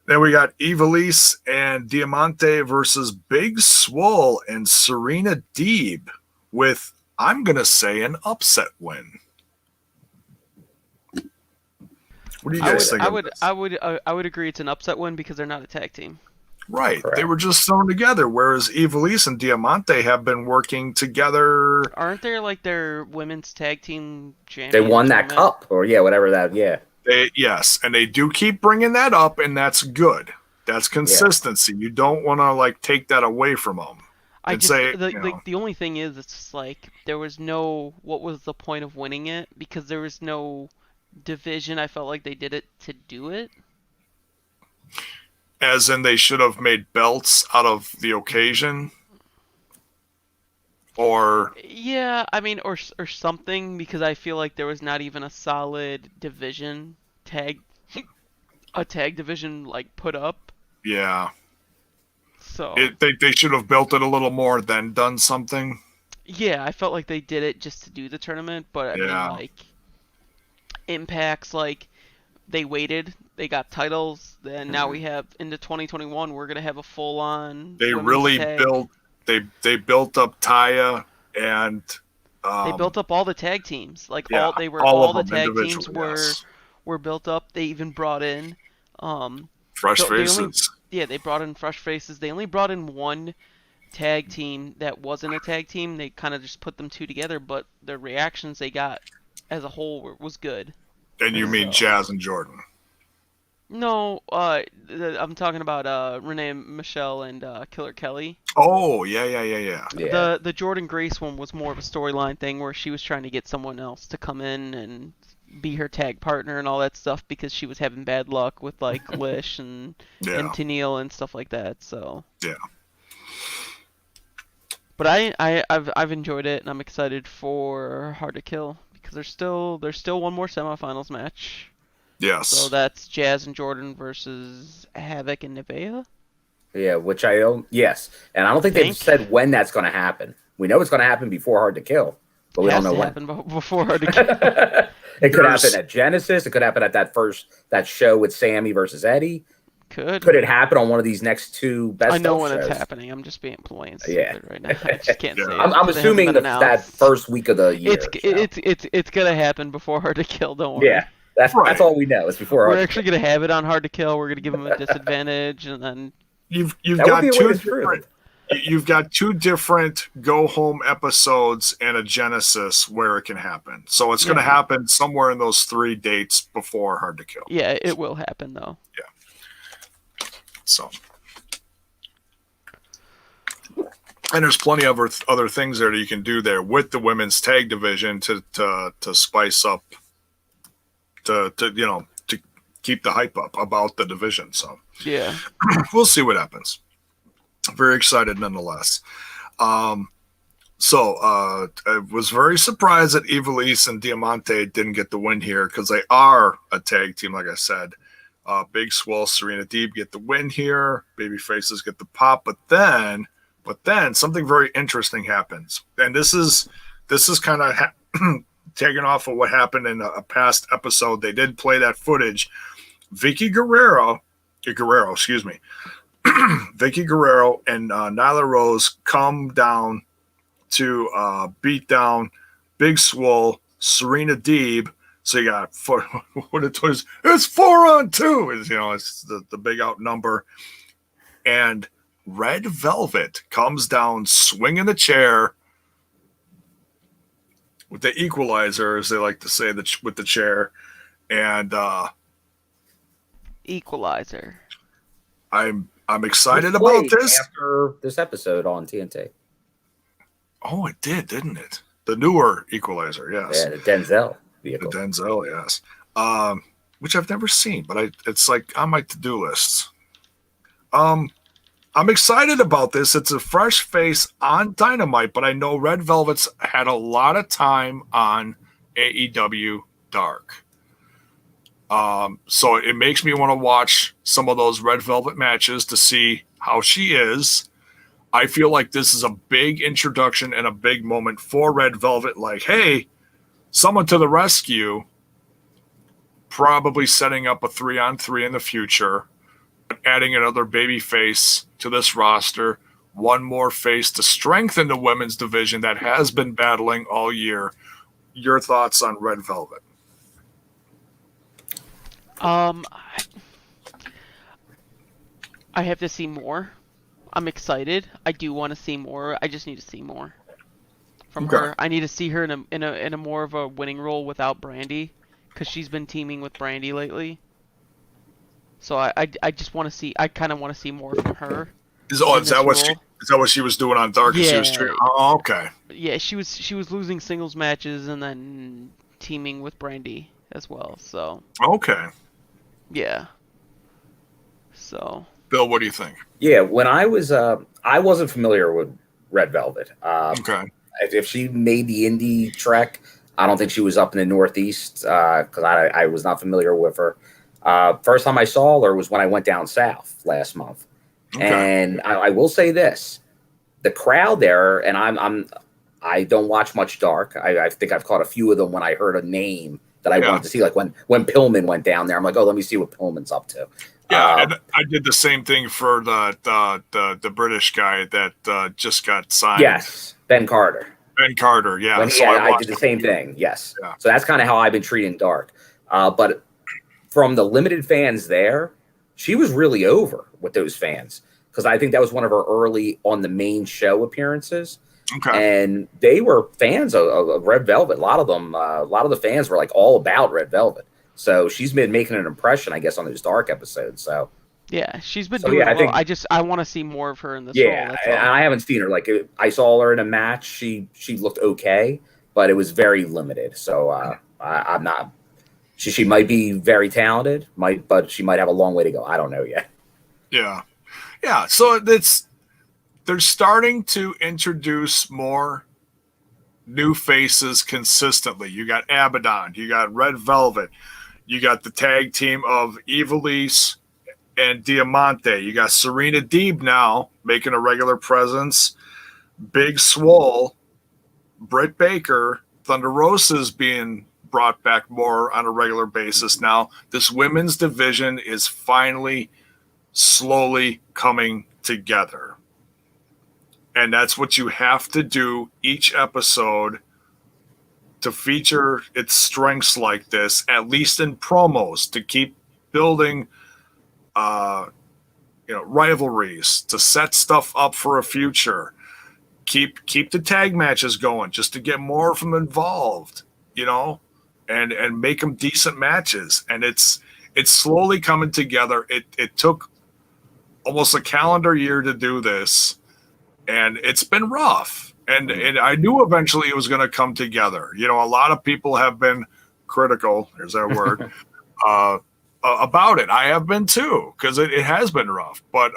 A: Then we got Ivelisse and Diamante versus Big Swole and Serena Deeb with, I'm going to say, an upset win. What do you guys think?
B: I would agree it's an upset win because they're not a tag team.
A: Right.
C: Correct.
A: They were just thrown together, whereas Ivelisse and Diamante have been working together.
B: Aren't they their women's tag team champions?
C: They won that cup, or whatever that. Yeah.
A: Yes, and they do keep bringing that up, and that's good. That's consistency. You don't want to take that away from them.
B: The only thing is, it's there was no. What was the point of winning it? Because there was no division. I felt like they did it to do it.
A: As in, they should have made belts out of the occasion, or
B: or something, because I feel like there was not even a solid division tag division put up.
A: Yeah.
B: So
A: they should have built it a little more, then done something.
B: Yeah, I felt like they did it just to do the tournament, but I mean, Impact's they waited, they got titles, then now we have into 2021 we're gonna have a full on.
A: They really built. They built up Taya and
B: They built up all the tag teams. Like
A: Yeah,
B: all
A: of
B: the
A: them
B: tag teams
A: individually,
B: were built up. They even brought in
A: fresh
B: they only
A: faces.
B: they brought in fresh faces. They only brought in one tag team that wasn't a tag team. They kind of just put them two together, but the reactions they got as a whole was good.
A: And you mean
B: So-
A: Jazz and Jordan?
B: No, I'm talking about Renee Michelle and Killer Kelly.
A: Oh, yeah.
C: Yeah.
B: The Jordan Grace one was more of a storyline thing where she was trying to get someone else to come in and be her tag partner and all that stuff because she was having bad luck with like Lish and Tennille and stuff like that. So
A: yeah.
B: But I've enjoyed it and I'm excited for Hard to Kill because there's still one more semifinals match.
A: Yes.
B: So that's Jazz and Jordan versus Havoc and Nevaeh.
C: Yeah, which I don't. Yes, and I don't think they've said when that's going to happen. We know it's going to happen before Hard to Kill, but we don't know when.
B: Happen before Hard to Kill.
C: It could happen at Genesis. It could happen at that show with Sammy versus Eddie.
B: Could
C: it happen on one of these next two best?
B: I know when
C: shows?
B: it's happening. I'm just being plain stupid right now. I just can't say it.
C: I'm assuming that first week of the year.
B: It's gonna happen before Hard to Kill. Don't worry.
C: Yeah. That's all we know. It's before.
B: We're actually gonna have it on Hard to Kill. We're gonna give them a disadvantage, and then
A: you've got two different. You've got two different go home episodes and a Genesis where it can happen. So it's going to happen somewhere in those 3 dates before Hard to Kill.
B: Yeah, it will happen though.
A: Yeah. So. And there's plenty of other things there that you can do there with the women's tag division to spice up, to keep the hype up about the division. So
B: yeah,
A: we'll see what happens. Very excited nonetheless. I was very surprised that Ivelisse and Diamante didn't get the win here because they are a tag team, like I said. Big Swole, Serena Deeb get the win here. Baby Faces get the pop, but then something very interesting happens, and this is kind of taking off of what happened in a past episode. They did play that footage. Vicky Guerrero, excuse me. Vicky Guerrero and Nyla Rose come down to beat down Big Swole, Serena Deeb. So you got it's 4-on-2. It's the big outnumber. And Red Velvet comes down swinging the chair with the equalizer, as they like to say, with the chair. And
B: equalizer.
A: I'm excited about this.
C: After this episode on TNT.
A: Oh, it did, didn't it? The newer Equalizer, yes.
C: Yeah, the Denzel vehicle.
A: The Denzel, yes. Which I've never seen, but it's like on my to-do lists. I'm excited about this. It's a fresh face on Dynamite, but I know Red Velvet's had a lot of time on AEW Dark. So it makes me want to watch some of those Red Velvet matches to see how she is. I feel like this is a big introduction and a big moment for Red Velvet. Like, hey, someone to the rescue. Probably setting up a 3-on-3 in the future. Adding another baby face to this roster. One more face to strengthen the women's division that has been battling all year. Your thoughts on Red Velvet?
B: I have to see more. I'm excited. I do want to see more. I just need to see more from her. I need to see her in a more of a winning role without Brandy, because she's been teaming with Brandy lately. So I just want to see. I kind of want to see more from her.
A: Is that what she was doing on Dark?
B: Yeah.
A: Oh, okay.
B: Yeah, she was losing singles matches and then teaming with Brandy as well. So.
A: Okay.
B: Yeah. So.
A: Bill, what do you think?
C: Yeah, when I wasn't familiar with Red Velvet.
A: Okay.
C: If she made the indie trek, I don't think she was up in the Northeast because I was not familiar with her. First time I saw her was when I went down south last month. Okay. And I will say this: the crowd there, and I don't watch much Dark. I think I've caught a few of them when I heard a name that I wanted to see. Like when Pillman went down there, I'm like, oh, let me see what Pillman's up to.
A: Yeah, and I did the same thing for the British guy that just got signed.
C: Yes, Ben Carter.
A: Ben Carter, yeah.
C: When
A: So
C: I did the same thing. Yes.
A: Yeah.
C: So that's kind of how I've been treating Dark. But from the limited fans there, she was really over with those fans because I think that was one of her early on the main show appearances.
A: Okay.
C: And they were fans of Red Velvet. A lot of them, a lot of the fans were like all about Red Velvet. So she's been making an impression, I guess, on those Dark episodes. So
B: Yeah, she's been
C: So,
B: doing
C: yeah, I
B: well.
C: think-
B: I want to see more of her in this role.
C: yeah,
B: That's
C: and
B: all.
C: I haven't seen her. Like I saw her in a match. She looked okay, but it was very limited. So I'm not. She might be very talented, but she might have a long way to go. I don't know yet.
A: Yeah. Yeah. So they're starting to introduce more new faces consistently. You got Abaddon, you got Red Velvet, you got the tag team of Ivelisse and Diamante. You got Serena Deeb now making a regular presence. Big Swole, Britt Baker, Thunder Rosa's being brought back more on a regular basis now. This women's division is finally slowly coming together. And that's what you have to do each episode to feature its strengths like this, at least in promos, to keep building rivalries, to set stuff up for a future. Keep the tag matches going just to get more of them involved, and make them decent matches. And it's slowly coming together. It took almost a calendar year to do this, and it's been rough. And I knew eventually it was going to come together. A lot of people have been critical, there's that word, about it. I have been too, because it has been rough. But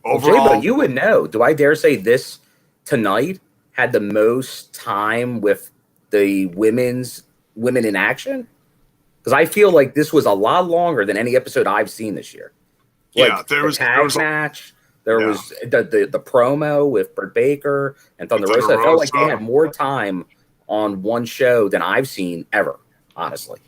A: overall,
C: Jaybo, you would know. Do I dare say this tonight had the most time with the women in action? Because I feel like this was a lot longer than any episode I've seen this year. Like,
A: there was
C: a match. There was the promo with Britt Baker and Thunder Rosa. I felt like they had more time on one show than I've seen ever, honestly.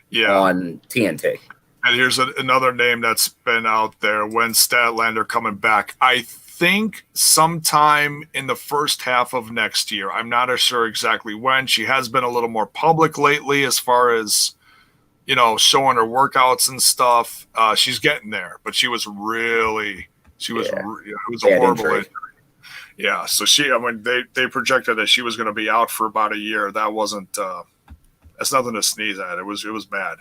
A: Yeah.
C: On TNT.
A: And here's another name that's been out there. When Statlander coming back? I think sometime in the first half of next year. I'm not sure exactly when. She has been a little more public lately as far as, showing her workouts and stuff. She's getting there, but she was really, it was a horrible injury. Yeah. So they projected that she was going to be out for about a year. That wasn't, that's nothing to sneeze at. It was bad.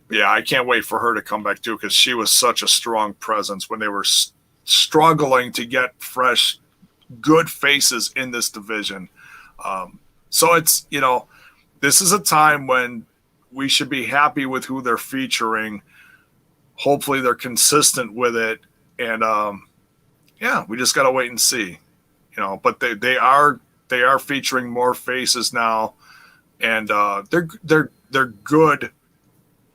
A: Yeah, I can't wait for her to come back too, because she was such a strong presence when they were struggling to get fresh, good faces in this division. So it's, this is a time when we should be happy with who they're featuring. Hopefully they're consistent with it. And we just got to wait and see, but they are featuring more faces now, and they're good,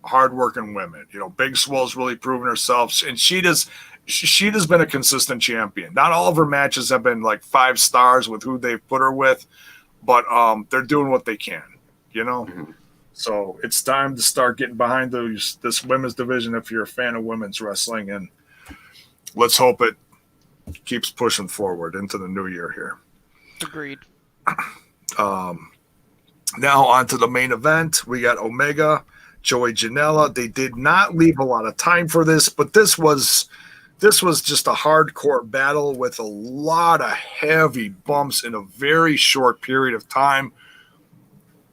A: hardworking women. Big Swole's really proven herself, and she's been a consistent champion. Not all of her matches have been like 5 stars with who they've put her with, but they're doing what they can,
C: Mm-hmm.
A: So it's time to start getting behind this women's division if you're a fan of women's wrestling, and let's hope it keeps pushing forward into the new year here.
B: Agreed.
A: Now on to the main event. We got Omega, Joey Janela. They did not leave a lot of time for this, but this was just a hardcore battle with a lot of heavy bumps in a very short period of time.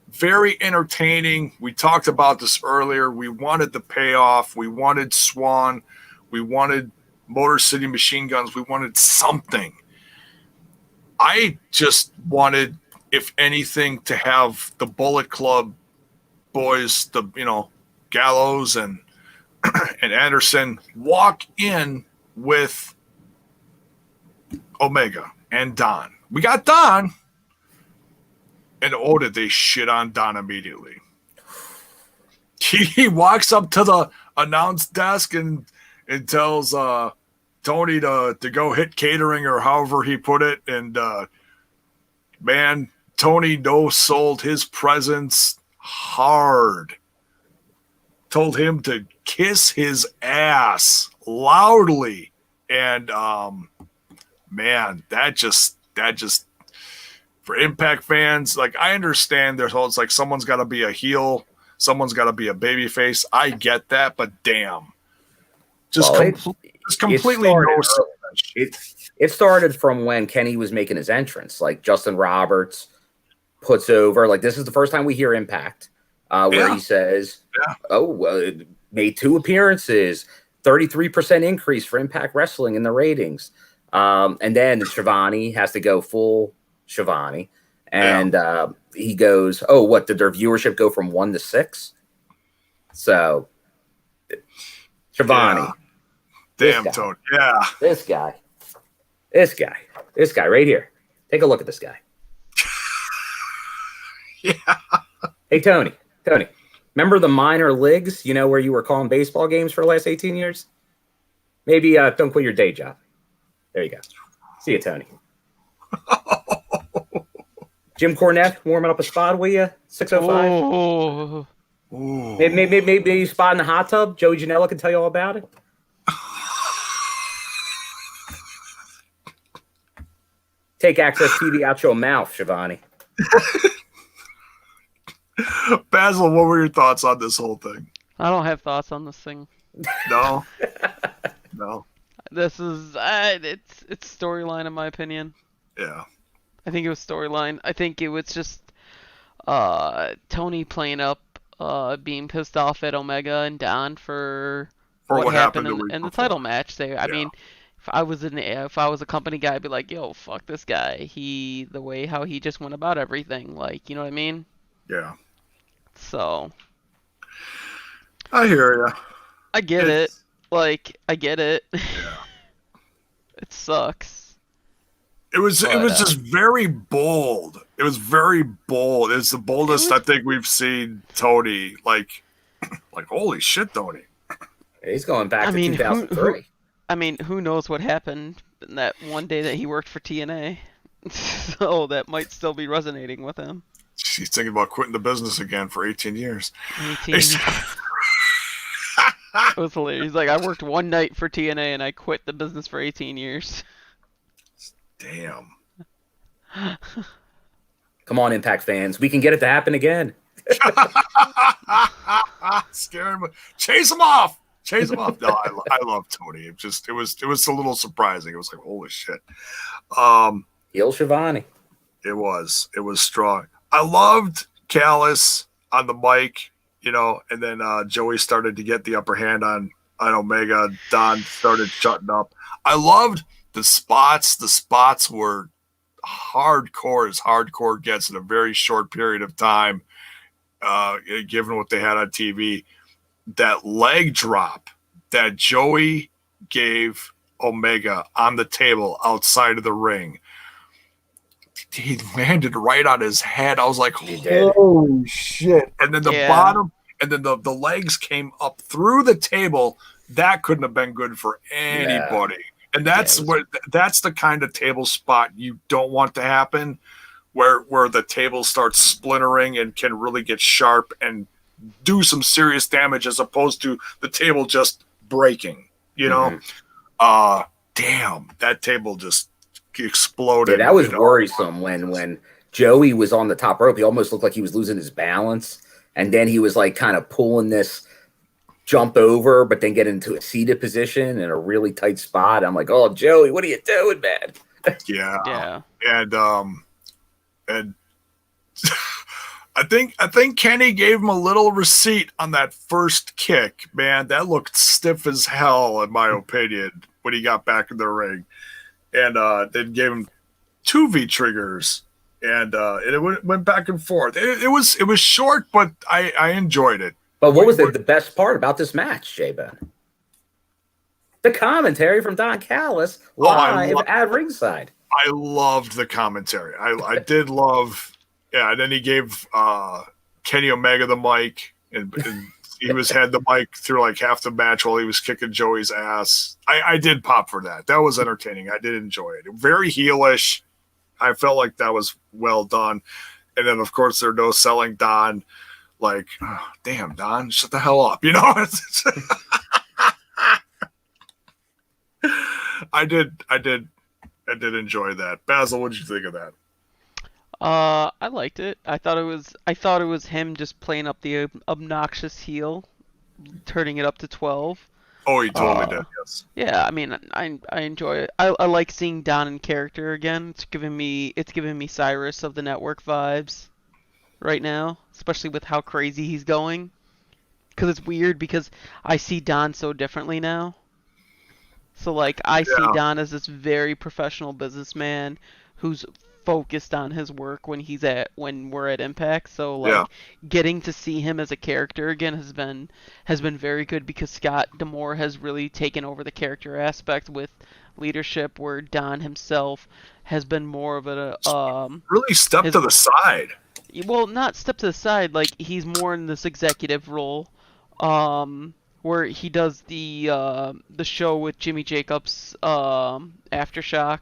A: Very entertaining. We talked about this earlier. We wanted the payoff. We wanted Swan. We wanted Motor City Machine Guns. We wanted something. I just wanted, if anything, to have the Bullet Club boys, Gallows and Anderson, walk in with Omega and Don. We got Don. And did they shit on Don immediately. He walks up to the announce desk and tells Tony to go hit catering, or however he put it. And Tony no-sold his presence hard. Told him to kiss his ass loudly. And that just for Impact fans, like I understand there's whole it's like someone's got to be a heel, someone's got to be a babyface. I get that, but damn, just completely no sense.
C: It started from when Kenny was making his entrance, like Justin Roberts puts over. Like this is the first time we hear Impact, where he says, "Oh, made 2 appearances, 33% increase for Impact Wrestling in the ratings." And then Shivani has to go full Shivani. And he goes, "Oh, what did their viewership go from 1 to 6?" So Shivani.
A: Damn, Tony. Yeah.
C: This guy right here. Take a look at this guy.
A: Yeah.
C: Hey, Tony. Remember the minor leagues, where you were calling baseball games for the last 18 years? Maybe don't quit your day job. There you go. See you, Tony. Jim Cornette warming up a spot with you, 605.
B: Oh.
C: Maybe you spot in the hot tub. Joey Janela can tell you all about it. Take Access TV out your mouth, Shivani.
A: Basil, what were your thoughts on this whole thing?
B: I don't have thoughts on this thing.
A: No.
B: This is it's storyline in my opinion.
A: Yeah.
B: I think it was storyline. I think it was just Tony playing up being pissed off at Omega and Don for what happened in the title match. I mean, if I was a company guy, I'd be like, "Yo, fuck this guy. The way how he just went about everything, like, you know what I mean?"
A: Yeah.
B: So
A: I hear ya.
B: I get it. Like, I get it.
A: Yeah.
B: It sucks.
A: It was just very bold. It was very bold. It's the boldest I think we've seen Tony. Like holy shit, Tony.
C: He's going back to 2003.
B: Who knows what happened in that one day that he worked for TNA? So that might still be resonating with him.
A: He's thinking about quitting the business again for 18 years.
B: 18 years. It was hilarious. He's like, "I worked one night for TNA and I quit the business for 18 years.
A: Damn.
C: Come on, Impact fans. We can get it to happen again.
A: Scare him. Chase him off. No, I love Tony. It was a little surprising. It was like, holy shit.
C: Heel Shivani.
A: It was strong. I loved Callis on the mic, and then Joey started to get the upper hand on Omega. Don started shutting up. I loved the spots. The spots were hardcore as hardcore gets in a very short period of time, given what they had on TV. That leg drop that Joey gave Omega on the table outside of the ring, he landed right on his head. I was like, holy shit. And then the bottom, and then the legs came up through the table. That couldn't have been good for anybody. Yeah. And that's the kind of table spot you don't want to happen, where the table starts splintering and can really get sharp and do some serious damage, as opposed to the table just breaking, Damn, that table just exploded.
C: Yeah, that was worrisome when Joey was on the top rope. He almost looked like he was losing his balance, and then he was like kind of pulling this jump over, but then get into a seated position in a really tight spot. I'm like, "Oh, Joey, what are you doing, man?"
B: Yeah.
A: And I think Kenny gave him a little receipt on that first kick, man. That looked stiff as hell, in my opinion, when he got back in the ring. And then gave him 2 V-triggers, and it went back and forth. It was short, but I enjoyed it.
C: But what was the best part about this match, JAYBONE? The commentary from Don Callis live at ringside.
A: I loved the commentary. I did love. Yeah, and then he gave Kenny Omega the mic, and he had the mic through like half the match while he was kicking Joey's ass. I did pop for that. That was entertaining. I did enjoy it. Very heelish. I felt like that was well done. And then, of course, they're no selling Don. Like, oh, damn, Don, shut the hell up. I did enjoy that. Basil, what did you think of that?
B: I liked it. I thought it was him just playing up the obnoxious heel, turning it up to 12.
A: Oh, he totally
B: Uh,
A: did. Yes.
B: yeah, I mean, I enjoy it. I like seeing Don in character again. It's giving me Cyrus of the Network vibes right now, especially with how crazy he's going. Because it's weird because I see Don so differently now. So like I see
A: Yeah.
B: Don as this very professional businessman who's focused on his work when we're at Impact. So
A: Yeah.
B: like getting to see him as a character again has been very good because Scott D'Amore has really taken over the character aspect with leadership where Don himself has been more of
A: Really stepped
B: his
A: to the side.
B: well, not step to the side, like he's more in this executive role, um, where he does the show with Jimmy Jacobs, Aftershock,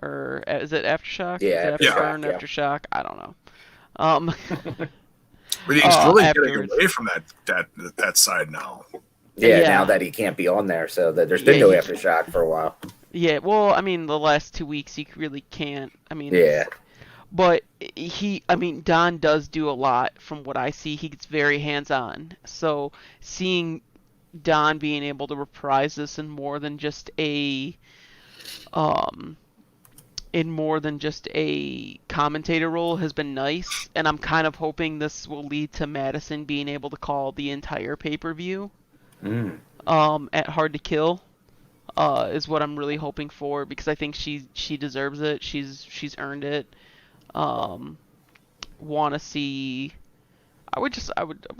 B: or is it Aftershock? Is
C: Yeah,
B: it
A: Yeah.
B: Afterburn?
C: yeah.
B: Aftershock? I don't know. Um,
A: But he's really getting
B: afterwards.
A: away from that side now.
C: Yeah,
B: Yeah.
C: now that he can't be on there, so that there's been
B: Yeah,
C: no
B: he-
C: Aftershock for a while.
B: Yeah, well, I mean, the last 2 weeks he really can't. I mean,
C: Yeah.
B: but I mean, Don does do a lot from what I see. He gets very hands-on. So seeing Don being able to reprise this um, in more than just a commentator role has been nice, and I'm kind of hoping this will lead to Madison being able to call the entire pay-per-view
C: Mm.
B: at Hard to Kill. Is what I'm really hoping for because I think she deserves it. She's earned it. Um, want to see. I would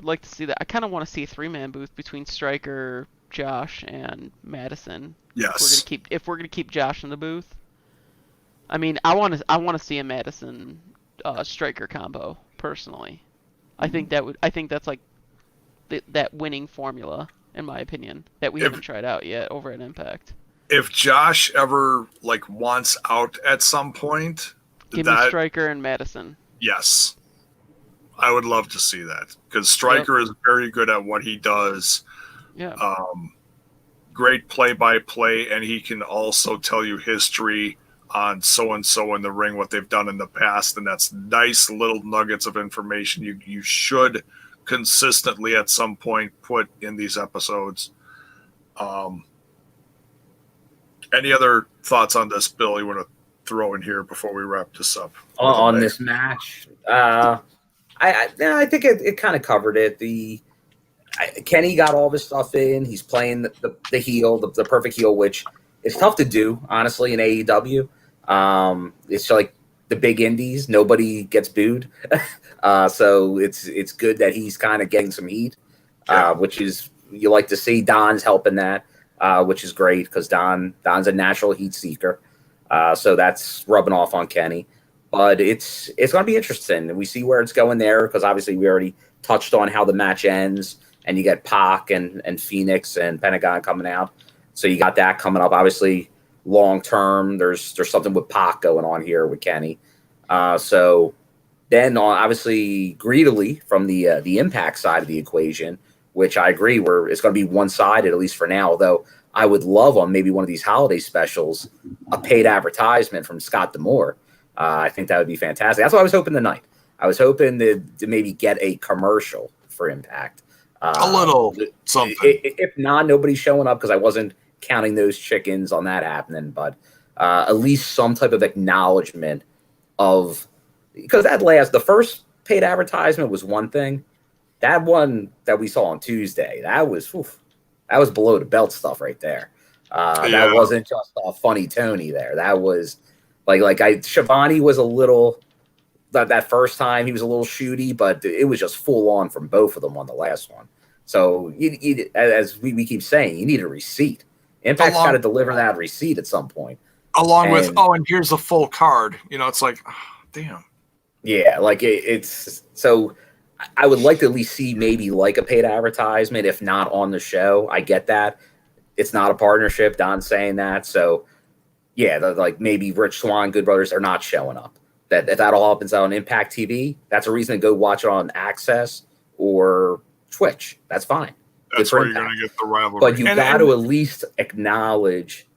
B: like to see that. I kind of want to see a 3-man booth between Stryker, Josh, and Madison.
A: Yes.
B: If we're gonna keep Josh in the booth. I mean, I want to see a Madison Stryker combo personally. I think that's like that winning formula in my opinion that we haven't tried out yet over at Impact.
A: If Josh ever wants out at some point,
B: Give me Stryker and Madison.
A: Yes, I would love to see that because Stryker is very good at what he does.
B: Yeah.
A: Great play-by-play, and he can also tell you history on so-and-so in the ring, what they've done in the past, and that's nice little nuggets of information you should consistently at some point put in these episodes. Any other thoughts on this, Bill, you want to throw in here before we wrap this up?
C: On this match, I think it kind of covered it. Kenny got all this stuff in. He's playing the heel, the perfect heel, which is tough to do, honestly, in AEW. It's like the big indies. Nobody gets booed. So it's good that he's kind of getting some heat, which is you like to see. Don's helping that, which is great because Don's a natural heat seeker. So that's rubbing off on Kenny. But it's going to be interesting. We see where it's going there because obviously we already touched on how the match ends. And you get Pac and Phoenix and Pentagon coming out. So you got that coming up. Obviously, long term, there's something with Pac going on here with Kenny. So then, obviously, greedily from the Impact side of the equation, which I agree, it's going to be one-sided, at least for now. Although I would love on maybe one of these holiday specials, a paid advertisement from Scott D'Amore. I think that would be fantastic. That's what I was hoping tonight. I was hoping to maybe get a commercial for Impact.
A: A little something.
C: If not, nobody's showing up because I wasn't counting those chickens on that happening. But at least some type of acknowledgement of because the first paid advertisement was one thing. That one that we saw on Tuesday, that was below the belt stuff right there. That wasn't just a funny Tony there. That was Shivani was a little. That first time he was a little shooty, but it was just full on from both of them on the last one. So as we keep saying, you need a receipt. Impact's got to deliver that receipt at some point.
A: Along with, and here's a full card. It's like, oh, damn.
C: Yeah, it's so I would like to at least see maybe like a paid advertisement, if not on the show. I get that. It's not a partnership. Don's saying that. So yeah, maybe Rich Swann, Good Brothers are not showing up. That all happens on Impact TV, that's a reason to go watch it on Access or Twitch. That's fine.
A: That's where you're going to get the rivalry.
C: But you got to at least acknowledge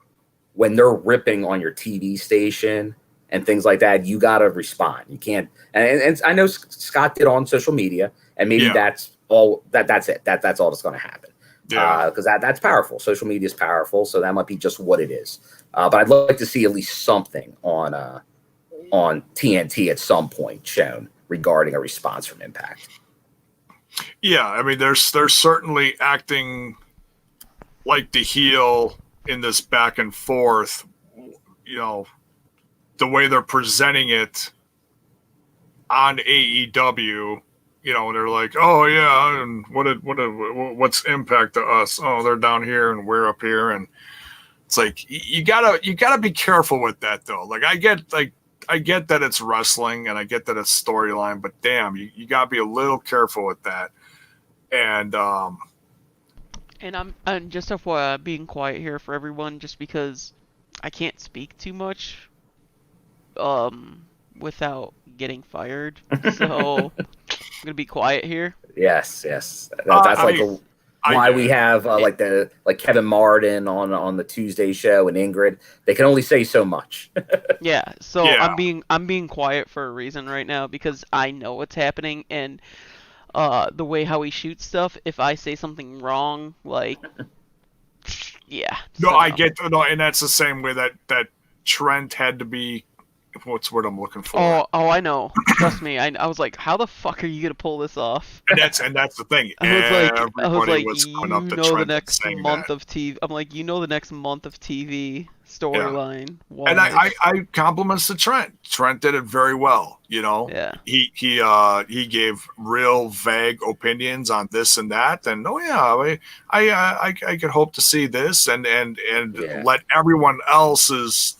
C: when they're ripping on your TV station and things like that, you got to respond. You can't. And I know Scott did on social media, and maybe that's all. That's it. That's all that's going to happen. Because that's powerful. Social media is powerful, so that might be just what it is. But I'd like to see at least something on TNT at some point shown regarding a response from Impact.
A: Yeah, I mean, they're certainly acting like the heel in this back and forth. You know, the way they're presenting it on AEW. You know, they're like, oh yeah, and what's Impact to us? Oh, they're down here and we're up here, and it's like you gotta be careful with that though. Like I get that it's wrestling and I get that it's storyline, but damn, you gotta be a little careful with that. And
B: I'm just being quiet here for everyone, just because I can't speak too much, without getting fired. So I'm gonna be quiet here.
C: Yes. That's why we have like Kevin Martin on the Tuesday show and Ingrid. They can only say so much.
B: Yeah. So I'm being quiet for a reason right now, because I know what's happening, and the way how he shoots stuff. If I say something wrong, like, yeah.
A: No, I get and that's the same way that Trent had to be. What's what I'm looking for?
B: Oh, I know. Trust me. I was like, how the fuck are you gonna pull this off?
A: And that's the thing.
B: I was like,
A: coming up to Trent
B: the next month
A: that.
B: of TV. I'm like, the next month of TV storyline.
A: Yeah. And I compliments to Trent. Trent did it very well. You know.
B: Yeah.
A: He gave real vague opinions on this and that, and I could hope to see this and let everyone else's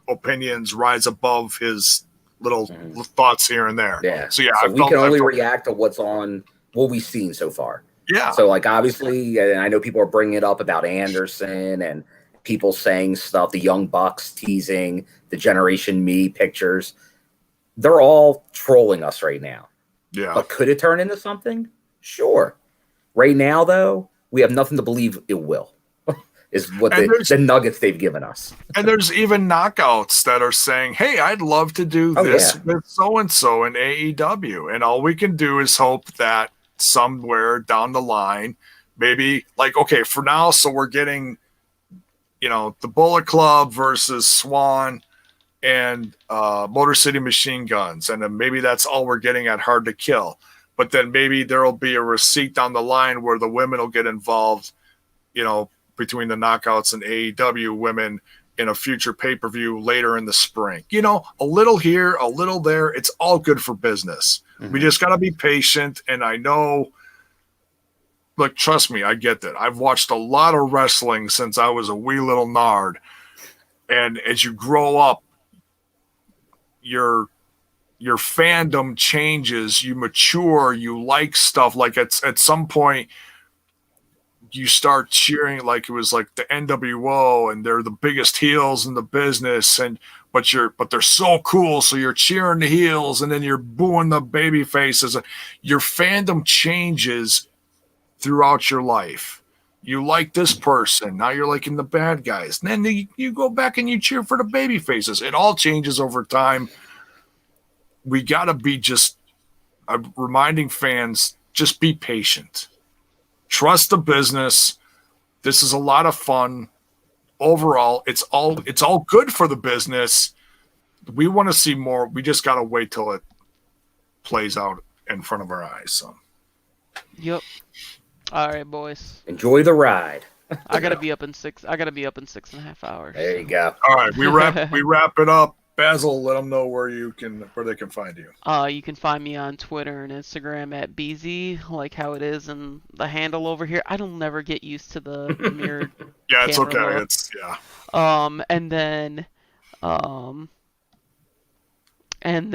A: opinions rise above his little thoughts here and there.
C: Yeah.
A: So
C: we can only react to what we've seen so far.
A: Yeah.
C: So like obviously, and I know people are bringing it up about Anderson and people saying stuff, the Young Bucks teasing the Generation Me pictures. They're all trolling us right now.
A: Yeah.
C: But could it turn into something? Sure. Right now, though, we have nothing to believe it will. Is what the nuggets they've given us.
A: And there's even knockouts that are saying, hey, I'd love to do this with so-and-so in AEW. And all we can do is hope that somewhere down the line, maybe like, okay, for now, so we're getting, the Bullet Club versus Swan and Motor City Machine Guns. And then maybe that's all we're getting at Hard to Kill. But then maybe there'll be a receipt down the line where the women will get involved, between the knockouts and AEW women in a future pay-per-view later in the spring. A little here, a little there. It's all good for business. Mm-hmm. We just got to be patient. And I know, look, trust me, I get that. I've watched a lot of wrestling since I was a wee little nard. And as you grow up, your fandom changes, you mature, you like stuff. Like at some point, you start cheering like it was like the NWO and they're the biggest heels in the business, but they're so cool, so you're cheering the heels and then you're booing the baby faces. Your fandom changes throughout your life. You like this person, now you're liking the bad guys. And then you go back and you cheer for the baby faces. It all changes over time. We gotta be just reminding fans, just be patient. Trust the business. This is a lot of fun. Overall, it's all good for the business. We want to see more. We just got to wait till it plays out in front of our eyes. So.
B: Yep. All right, boys.
C: Enjoy the ride.
B: I gotta be up in 6.5 hours.
C: There you go.
A: All right, we wrap it up. Basil, let them know where they can find you.
B: You can find me on Twitter and Instagram at BZ, like how it is, and the handle over here. I don't never get used to the mirrored.
A: Yeah, it's okay.
B: Look.
A: It's yeah.
B: And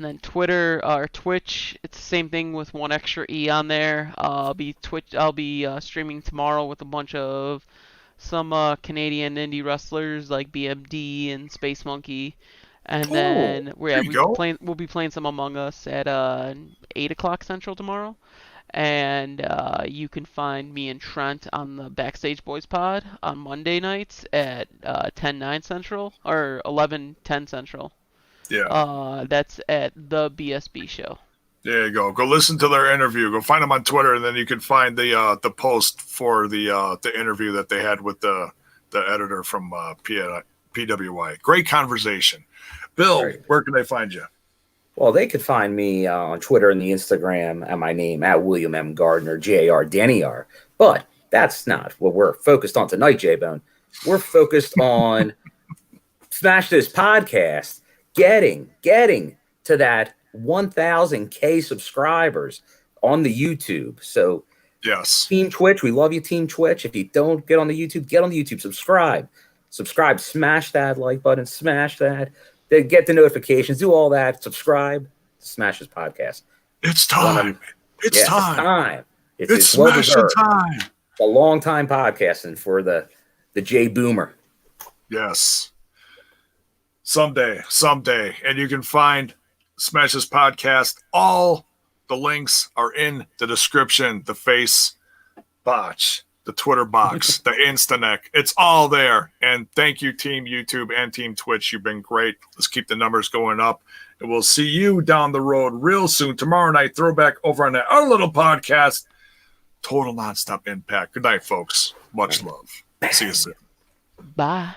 B: then Twitter or Twitch. It's the same thing with one extra E on there. I'll be streaming tomorrow with a bunch of some Canadian indie wrestlers like BMD and Space Monkey, and then we'll be playing some Among Us at 8 o'clock Central tomorrow, And you can find me and Trent on the Backstage Boys Pod on Monday nights at 10/9 Central or 11/10 Central.
A: Yeah.
B: That's at the BSB show.
A: There you go. Go listen to their interview. Go find them on Twitter, and then you can find the post for the interview that they had with the editor from PWI. Great conversation. Bill,
C: Right.
A: Where can they find you?
C: Well, they could find me on Twitter and the Instagram at my name, at William M. Gardner, G-A-R, Danny R. But that's not what we're focused on tonight, J-Bone. We're focused on Smash This Podcast, getting to that 1,000K subscribers on the YouTube. So,
A: yes,
C: Team Twitch, we love you, Team Twitch. If you don't get on the YouTube, get on the YouTube, subscribe, smash that like button, smash that. Then get the notifications, do all that, subscribe, Smash This Podcast.
A: It's time. It's time.
C: It's
A: Smash the time.
C: A long time podcasting for the J Boomer.
A: Yes. Someday. And you can find Smash This Podcast. All the links are in the description, the face botch, the Twitter box, the Instaneck. It's all there. And thank you, Team YouTube and Team Twitch. You've been great. Let's keep the numbers going up. And we'll see you down the road real soon. Tomorrow night, throwback over on our little podcast, Total Nonstop Impact. Good night, folks. Much love. See you soon.
B: Bye.